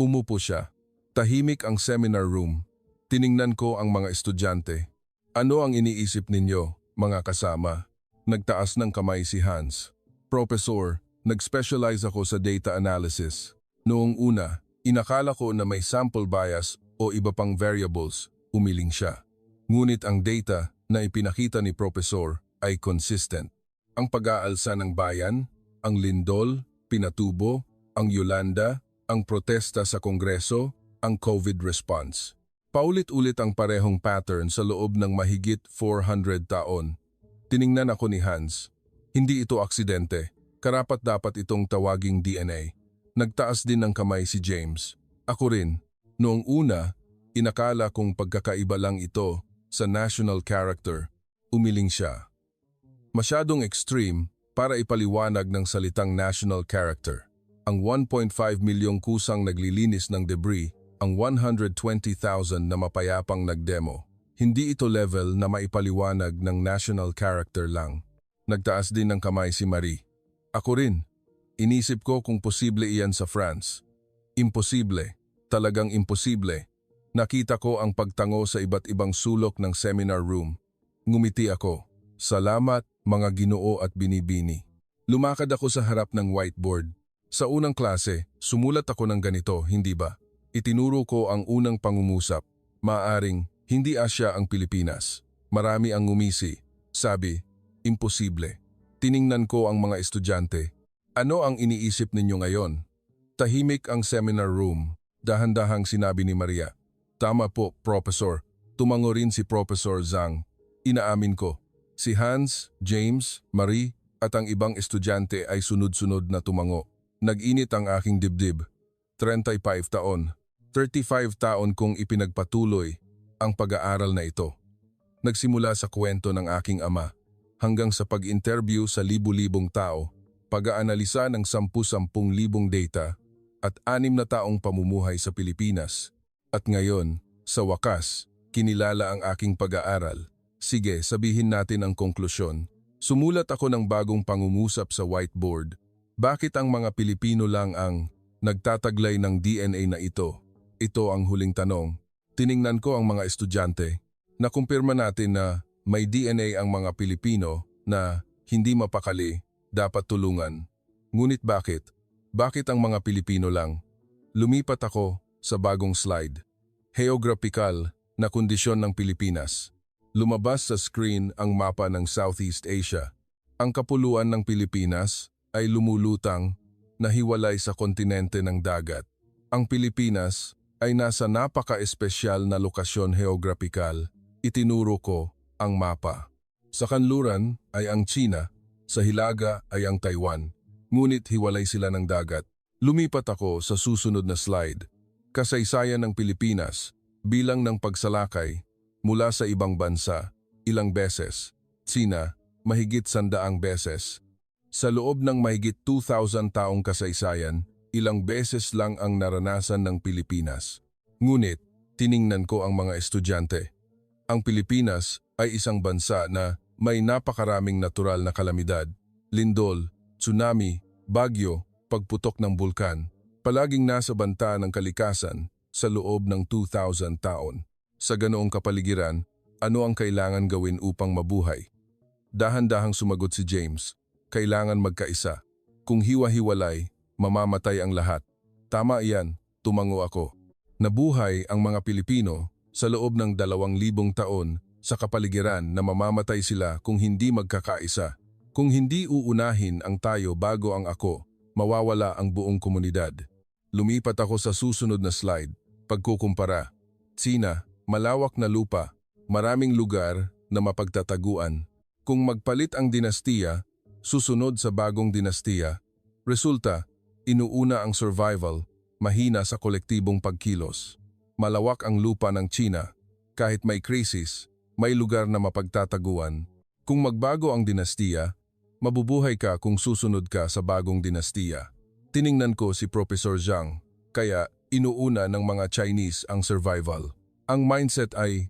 Umupo siya. Tahimik ang seminar room. Tiningnan ko ang mga estudyante. Ano ang iniisip ninyo, mga kasama? Nagtaas ng kamay si Hans. Professor, nag-specialize ako sa data analysis. Noong una, inakala ko na may sample bias o iba pang variables. Umiling siya. Ngunit ang data na ipinakita ni Professor ay consistent. Ang pag-aalsa ng bayan, ang lindol, Pinatubo, ang Yolanda, ang protesta sa Kongreso, ang COVID response. Paulit-ulit ang parehong pattern sa loob ng mahigit 400 taon. Tiningnan ako ni Hans. Hindi ito aksidente. Karapat-dapat itong tawaging DNA. Nagtaas din ng kamay si James. Ako rin. Noong una, inakala kong pagkakaiba lang ito sa national character. Umiling siya. Masyadong extreme para ipaliwanag ng salitang national character. Ang 1.5 milyong kusang naglilinis ng debris, ang 120,000 na mapayapang nagdemo. Hindi ito level na maipaliwanag ng national character lang. Nagtaas din ng kamay si Marie. Ako rin. Inisip ko kung posible iyan sa France. Imposible. Talagang imposible. Nakita ko ang pagtango sa iba't ibang sulok ng seminar room. Ngumiti ako. Salamat, mga Ginoo at binibini. Lumakad ako sa harap ng whiteboard. Sa unang klase, sumulat ako ng ganito, hindi ba? Itinuro ko ang unang pangungusap. Maaring, hindi Asya ang Pilipinas. Marami ang ngumisi. Sabi, imposible. Tiningnan ko ang mga estudyante. Ano ang iniisip ninyo ngayon? Tahimik ang seminar room. Dahan-dahang sinabi ni Maria. Tama po, Professor. Tumango rin si Professor Zhang. Inaamin ko. Si Hans, James, Marie at ang ibang estudyante ay sunod-sunod na tumango. Nag-init ang aking dibdib. 35 taon. 35 taon kong ipinagpatuloy ang pag-aaral na ito. Nagsimula sa kwento ng aking ama hanggang sa pag-interview sa libu-libong tao, pag-aanalisa ng 10,000 data at 6 na taong pamumuhay sa Pilipinas. At ngayon, sa wakas, kinilala ang aking pag-aaral. Sige, sabihin natin ang konklusyon. Sumulat ako ng bagong pangungusap sa whiteboard. Bakit ang mga Pilipino lang ang nagtataglay ng DNA na ito? Ito ang huling tanong. Tiningnan ko ang mga estudyante. Nakumpirma natin na may DNA ang mga Pilipino na hindi mapakali, dapat tulungan. Ngunit bakit? Bakit ang mga Pilipino lang? Lumipat ako sa bagong slide. Geographical na kondisyon ng Pilipinas. Lumabas sa screen ang mapa ng Southeast Asia. Ang kapuluan ng Pilipinas ay lumulutang na hiwalay sa kontinente ng dagat. Ang Pilipinas ay nasa napaka-espesyal na lokasyon geographical. Itinuro ko ang mapa. Sa kanluran ay ang China, sa hilaga ay ang Taiwan. Ngunit hiwalay sila ng dagat. Lumipat ako sa susunod na slide. Kasaysayan ng Pilipinas, bilang ng pagsalakay, mula sa ibang bansa, ilang beses. China, mahigit 100 beses. Sa loob ng mahigit 2,000 taong kasaysayan, ilang beses lang ang naranasan ng Pilipinas. Ngunit, tiningnan ko ang mga estudyante. Ang Pilipinas ay isang bansa na may napakaraming natural na kalamidad, lindol, tsunami, bagyo, pagputok ng bulkan, palaging nasa banta ng kalikasan sa loob ng 2,000 taon. Sa ganoong kapaligiran, ano ang kailangan gawin upang mabuhay? Dahan-dahang sumagot si James. Kailangan magkaisa. Kung hiwa-hiwalay, mamamatay ang lahat. Tama iyan, tumango ako. Nabuhay ang mga Pilipino sa loob ng 2,000 taon sa kapaligiran na mamamatay sila kung hindi magkakaisa. Kung hindi uunahin ang tayo bago ang ako, mawawala ang buong komunidad. Lumipat ako sa susunod na slide. Pagkukumpara. China, malawak na lupa, maraming lugar na mapagtataguan. Kung magpalit ang dinastiya, susunod sa bagong dinastiya. Resulta, inuuna ang survival, mahina sa kolektibong pagkilos. Malawak ang lupa ng China. Kahit may krisis, may lugar na mapagtataguan. Kung magbago ang dinastiya, mabubuhay ka kung susunod ka sa bagong dinastiya. Tiningnan ko si Professor Zhang, kaya inuuna ng mga Chinese ang survival. Ang mindset ay,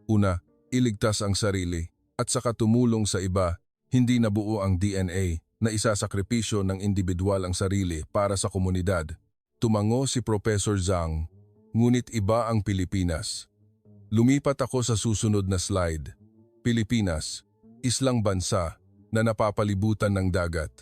una, iligtas ang sarili, at saka tumulong sa iba. Hindi nabuo ang DNA na isasakripisyo ng individual ang sarili para sa komunidad. Tumango si Professor Zhang, ngunit iba ang Pilipinas. Lumipat ako sa susunod na slide. Pilipinas, islang bansa na napapalibutan ng dagat.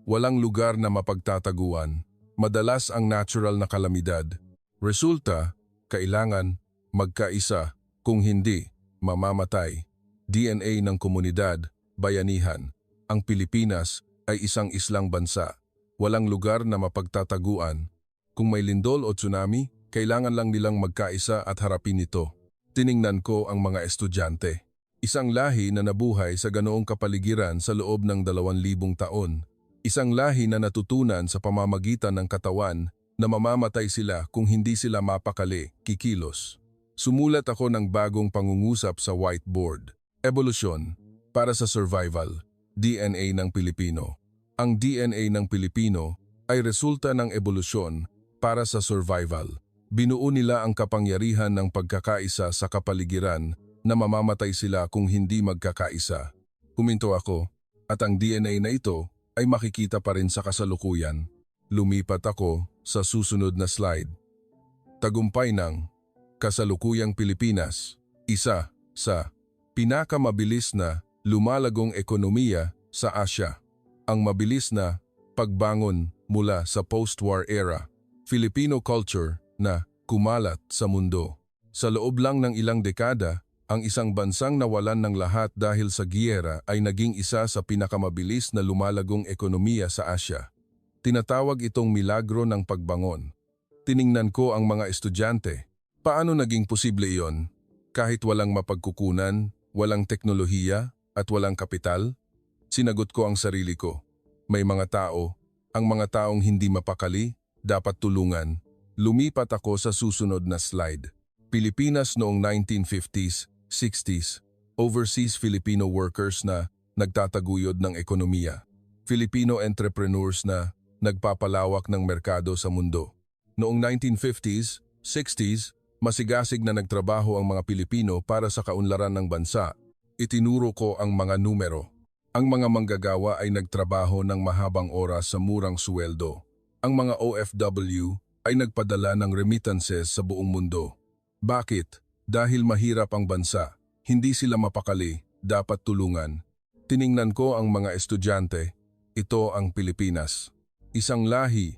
Walang lugar na mapagtataguan. Madalas ang natural na kalamidad. Resulta, kailangan magkaisa. Kung hindi, mamamatay. DNA ng komunidad, bayanihan. Ang Pilipinas ay isang islang bansa. Walang lugar na mapagtataguan. Kung may lindol o tsunami, kailangan lang nilang magkaisa at harapin ito. Tiningnan ko ang mga estudyante. Isang lahi na nabuhay sa ganoong kapaligiran sa loob ng 2,000 taon. Isang lahi na natutunan sa pamamagitan ng katawan na mamamatay sila kung hindi sila mapakali, kikilos. Sumulat ako ng bagong pangungusap sa whiteboard. Evolusyon para sa survival. DNA ng Pilipino. Ang DNA ng Pilipino ay resulta ng ebolusyon para sa survival. Binuo nila ang kapangyarihan ng pagkakaisa sa kapaligiran na mamamatay sila kung hindi magkakaisa. Huminto ako. At ang DNA na ito ay makikita pa rin sa kasalukuyan. Lumipat ako sa susunod na slide. Tagumpay ng kasalukuyang Pilipinas, isa sa pinakamabilis na lumalagong ekonomiya sa Asya. Ang mabilis na pagbangon mula sa post-war era, Filipino culture na kumalat sa mundo. Sa loob lang ng ilang dekada, ang isang bansang nawalan ng lahat dahil sa giyera ay naging isa sa pinakamabilis na lumalagong ekonomiya sa Asya. Tinatawag itong milagro ng pagbangon. Tiningnan ko ang mga estudyante. Paano naging posible iyon? Kahit walang mapagkukunan, walang teknolohiya, at walang kapital? Sinagot ko ang sarili ko. May mga tao, ang mga taong hindi mapakali, dapat tulungan. Lumipat ako sa susunod na slide. Pilipinas noong 1950s, 60s, overseas Filipino workers na nagtataguyod ng ekonomiya. Filipino entrepreneurs na nagpapalawak ng merkado sa mundo. Noong 1950s, 60s, masigasig na nagtrabaho ang mga Pilipino para sa kaunlaran ng bansa. Itinuro ko ang mga numero. Ang mga manggagawa ay nagtrabaho ng mahabang oras sa murang suweldo. Ang mga OFW ay nagpadala ng remittances sa buong mundo. Bakit? Dahil mahirap ang bansa. Hindi sila mapakali, dapat tulungan. Tiningnan ko ang mga estudyante. Ito ang Pilipinas. Isang lahi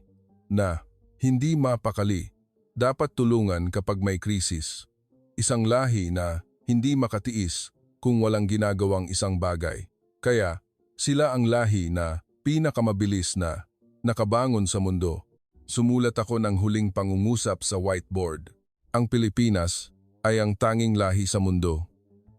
na hindi mapakali. Dapat tulungan kapag may krisis. Isang lahi na hindi makatiis kung walang ginagawang isang bagay. Kaya, sila ang lahi na pinakamabilis na nakabangon sa mundo. Sumulat ako ng huling pangungusap sa whiteboard. Ang Pilipinas ay ang tanging lahi sa mundo.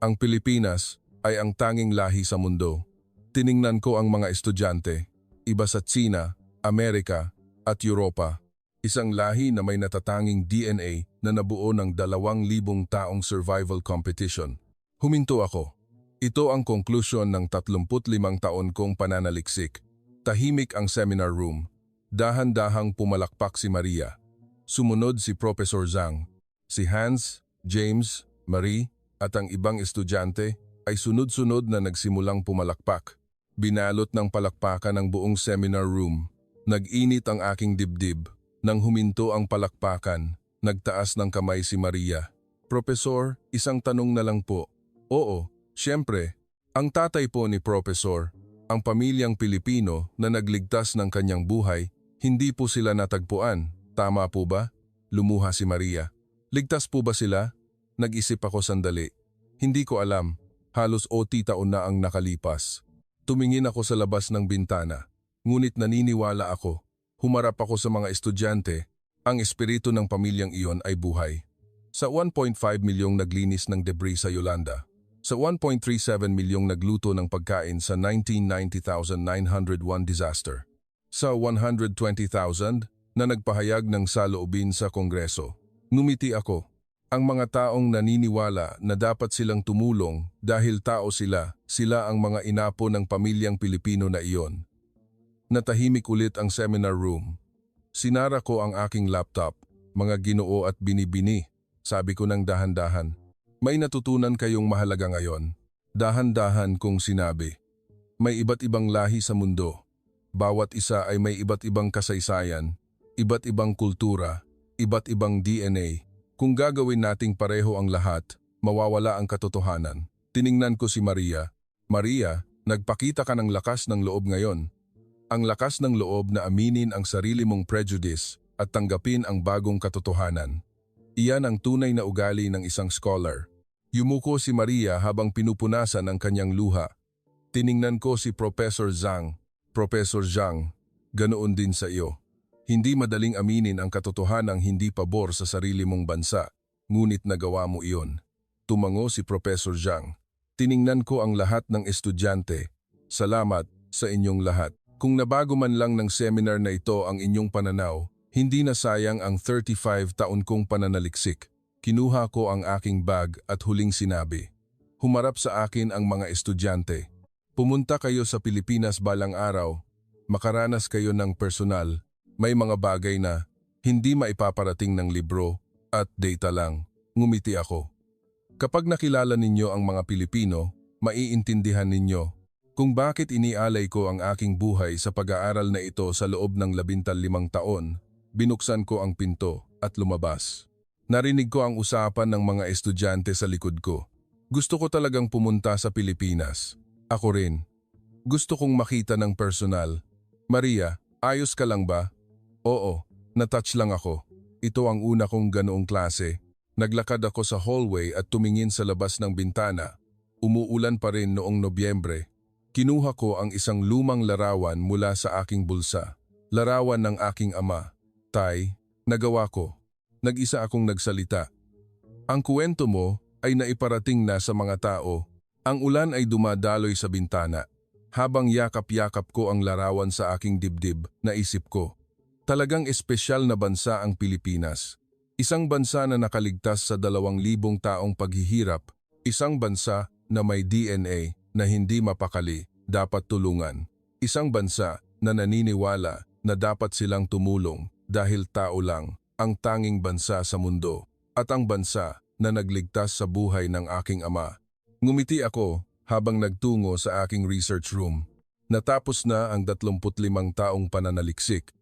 Ang Pilipinas ay ang tanging lahi sa mundo. Tiningnan ko ang mga estudyante, iba sa Tsina, Amerika at Europa. Isang lahi na may natatanging DNA na nabuo ng 2,000 taong survival competition. Huminto ako. Ito ang konklusyon ng 35 taon kong pananaliksik. Tahimik ang seminar room. Dahan-dahang pumalakpak si Maria. Sumunod si Professor Zhang. Si Hans, James, Marie at ang ibang estudyante ay sunod-sunod na nagsimulang pumalakpak. Binalot ng palakpakan ang buong seminar room. Nag-init ang aking dibdib. Nang huminto ang palakpakan, nagtaas ng kamay si Maria. Professor, isang tanong na lang po. Oo. Siyempre, ang tatay po ni Professor, ang pamilyang Pilipino na nagligtas ng kanyang buhay, hindi po sila natagpuan. Tama po ba? Lumuha si Maria. Ligtas po ba sila? Nag-isip ako sandali. Hindi ko alam. Halos 80 taon na ang nakalipas. Tumingin ako sa labas ng bintana. Ngunit naniniwala ako. Humarap ako sa mga estudyante. Ang espiritu ng pamilyang iyon ay buhay. Sa 1.5 milyong naglinis ng debris sa Yolanda. Sa 1.37 milyong nagluto ng pagkain sa 1990,901 disaster. Sa 120,000 na nagpahayag ng saloobin sa Kongreso. Ngumiti ako. Ang mga taong naniniwala na dapat silang tumulong dahil tao sila ang mga inapo ng pamilyang Pilipino na iyon. Natahimik ulit ang seminar room. Sinara ko ang aking laptop, mga Ginoo at binibini. Sabi ko ng dahan-dahan. May natutunan kayong mahalaga ngayon. Dahan-dahan kong sinabi. May iba't ibang lahi sa mundo. Bawat isa ay may iba't ibang kasaysayan, iba't ibang kultura, iba't ibang DNA. Kung gagawin nating pareho ang lahat, mawawala ang katotohanan. Tiningnan ko si Maria. Maria, nagpakita ka ng lakas ng loob ngayon. Ang lakas ng loob na aminin ang sarili mong prejudice at tanggapin ang bagong katotohanan. Iyan ang tunay na ugali ng isang scholar. Yumuko si Maria habang pinupunasan ang kanyang luha. Tiningnan ko si Professor Zhang. Professor Zhang, ganoon din sa iyo. Hindi madaling aminin ang katotohanang hindi pabor sa sarili mong bansa, ngunit nagawa mo iyon. Tumango si Professor Zhang. Tiningnan ko ang lahat ng estudyante. Salamat sa inyong lahat. Kung nabago man lang ng seminar na ito ang inyong pananaw, hindi na sayang ang 35 taon kong pananaliksik. Kinuha ko ang aking bag at huling sinabi. Humarap sa akin ang mga estudyante. Pumunta kayo sa Pilipinas balang araw. Makaranas kayo ng personal. May mga bagay na hindi maipaparating ng libro at data lang. Ngumiti ako. Kapag nakilala ninyo ang mga Pilipino, maiintindihan ninyo Kung bakit inialay ko ang aking buhay sa pag-aaral na ito sa loob ng 15 taon, binuksan ko ang pinto at lumabas. Narinig ko ang usapan ng mga estudyante sa likod ko. Gusto ko talagang pumunta sa Pilipinas. Ako rin. Gusto kong makita ng personal. Maria, ayos ka lang ba? Oo, natouch lang ako. Ito ang una kong ganoong klase. Naglakad ako sa hallway at tumingin sa labas ng bintana. Umuulan pa rin noong Nobyembre. Kinuha ko ang isang lumang larawan mula sa aking bulsa. Larawan ng aking ama. Tay, nagawa ko. Nag-isa akong nagsalita. Ang kwento mo ay naiparating na sa mga tao. Ang ulan ay dumadaloy sa bintana. Habang yakap-yakap ko ang larawan sa aking dibdib, naisip ko. Talagang espesyal na bansa ang Pilipinas. Isang bansa na nakaligtas sa 2,000 taong paghihirap. Isang bansa na may DNA na hindi mapakali, dapat tulungan. Isang bansa na naniniwala na dapat silang tumulong dahil tao lang ang tanging bansa sa mundo. At ang bansa na nagligtas sa buhay ng aking ama. Ngumiti ako habang nagtungo sa aking research room. Natapos na ang 35 taong pananaliksik.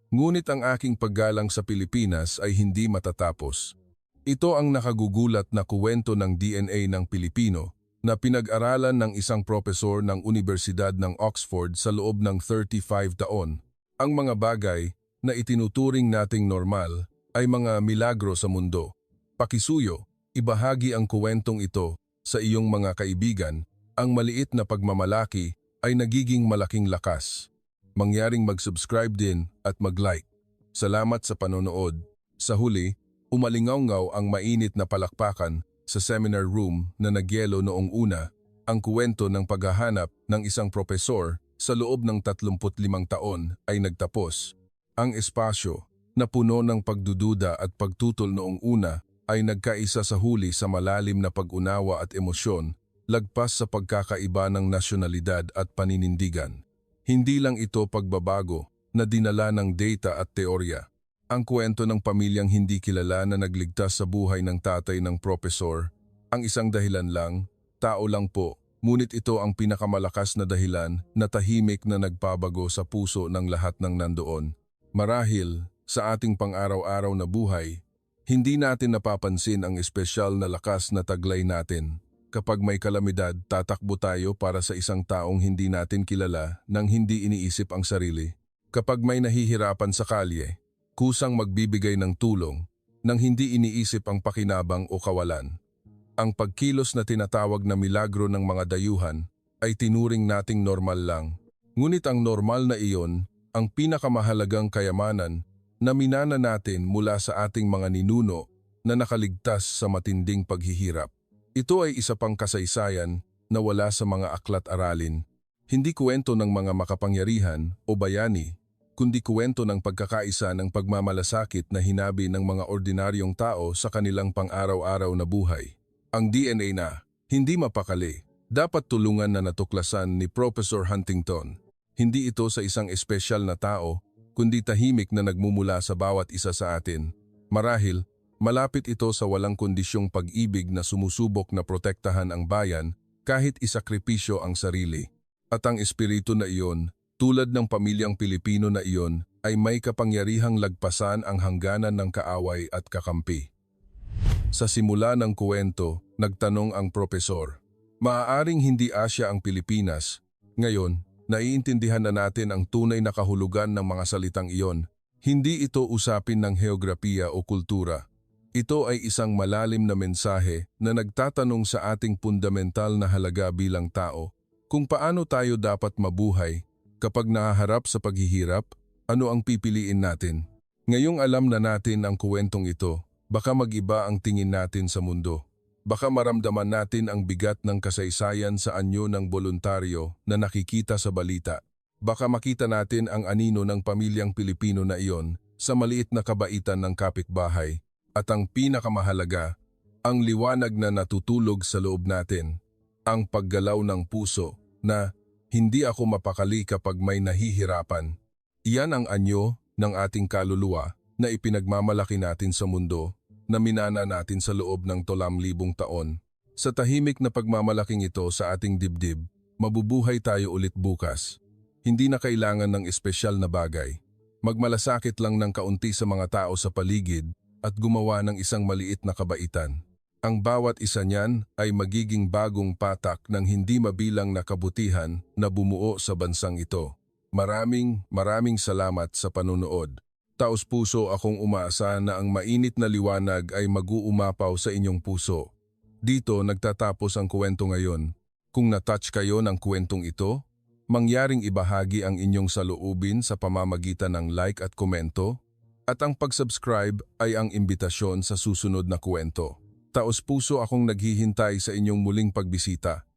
Ngunit ang aking paggalang sa Pilipinas ay hindi matatapos. Ito ang nakagugulat na kuwento ng DNA ng Pilipino na pinag-aralan ng isang propesor ng Universidad ng Oxford sa loob ng 35 taon. Ang mga bagay na itinuturing nating normal ay mga milagro sa mundo. Pakisuyo, ibahagi ang kuwentong ito sa iyong mga kaibigan. Ang maliit na pagmamalaki ay nagiging malaking lakas. Mangyaring mag-subscribe din at mag-like. Salamat sa panonood. Sa huli, umalingaw-ngaw ang mainit na palakpakan sa seminar room na nagyelo noong una, ang kuwento ng paghahanap ng isang propesor sa loob ng 35 taon ay nagtapos. Ang espasyo na puno ng pagdududa at pagtutol noong una ay nagkaisa sa huli sa malalim na pag-unawa at emosyon, lagpas sa pagkakaiba ng nasyonalidad at paninindigan. Hindi lang ito pagbabago na dinala ng data at teorya. Ang kwento ng pamilyang hindi kilala na nagligtas sa buhay ng tatay ng propesor, ang isang dahilan lang, tao lang po, ngunit ito ang pinakamalakas na dahilan na tahimik na nagpabago sa puso ng lahat ng nandoon. Marahil, sa ating pang-araw-araw na buhay, hindi natin napapansin ang espesyal na lakas na taglay natin. Kapag may kalamidad, tatakbo tayo para sa isang taong hindi natin kilala nang hindi iniisip ang sarili. Kapag may nahihirapan sa kalye, kusang magbibigay ng tulong nang hindi iniisip ang pakinabang o kawalan. Ang pagkilos na tinatawag na milagro ng mga dayuhan ay tinuring nating normal lang. Ngunit ang normal na iyon, ang pinakamahalagang kayamanan na minana natin mula sa ating mga ninuno na nakaligtas sa matinding paghihirap. Ito ay isa pang kasaysayan na wala sa mga aklat-aralin. Hindi kwento ng mga makapangyarihan o bayani, kundi kwento ng pagkakaisa ng pagmamalasakit na hinabi ng mga ordinaryong tao sa kanilang pang-araw-araw na buhay. Ang DNA na, hindi mapakali, dapat tulungan na natuklasan ni Professor Huntington. Hindi ito sa isang espesyal na tao, kundi tahimik na nagmumula sa bawat isa sa atin. Marahil, malapit ito sa walang kondisyong pag-ibig na sumusubok na protektahan ang bayan kahit isakripisyo ang sarili. At ang espiritu na iyon, tulad ng pamilyang Pilipino na iyon, ay may kapangyarihang lagpasan ang hangganan ng kaaway at kakampi. Sa simula ng kuwento, nagtanong ang propesor, maaaring hindi Asya ang Pilipinas. Ngayon, naiintindihan na natin ang tunay na kahulugan ng mga salitang iyon. Hindi ito usapin ng heograpiya o kultura. Ito ay isang malalim na mensahe na nagtatanong sa ating fundamental na halaga bilang tao. Kung paano tayo dapat mabuhay, kapag nahaharap sa paghihirap, ano ang pipiliin natin? Ngayong alam na natin ang kuwentong ito, baka mag-iba ang tingin natin sa mundo. Baka maramdaman natin ang bigat ng kasaysayan sa anyo ng voluntaryo na nakikita sa balita. Baka makita natin ang anino ng pamilyang Pilipino na iyon sa maliit na kabaitan ng kapitbahay. At ang pinakamahalaga, ang liwanag na natutulog sa loob natin, ang paggalaw ng puso na hindi ako mapakali kapag may nahihirapan. Iyan ang anyo ng ating kaluluwa na ipinagmamalaki natin sa mundo na minana natin sa loob ng 2,000 taon. Sa tahimik na pagmamalaking ito sa ating dibdib, Mabubuhay tayo ulit bukas. Hindi na kailangan ng espesyal na bagay. Magmalasakit lang ng kaunti sa mga tao sa paligid at gumawa ng isang maliit na kabaitan. Ang bawat isa niyan ay magiging bagong patak ng hindi mabilang na kabutihan na bumuo sa bansang ito. Maraming salamat sa panunood. Taos-puso akong umaasa na ang mainit na liwanag ay mag-uumapaw sa inyong puso. Dito nagtatapos ang kwento ngayon. Kung na-touch kayo ng kwentong ito, mangyaring ibahagi ang inyong saloobin sa pamamagitan ng like at komento, at ang pag-subscribe ay ang imbitasyon sa susunod na kwento. Taos-puso akong naghihintay sa inyong muling pagbisita.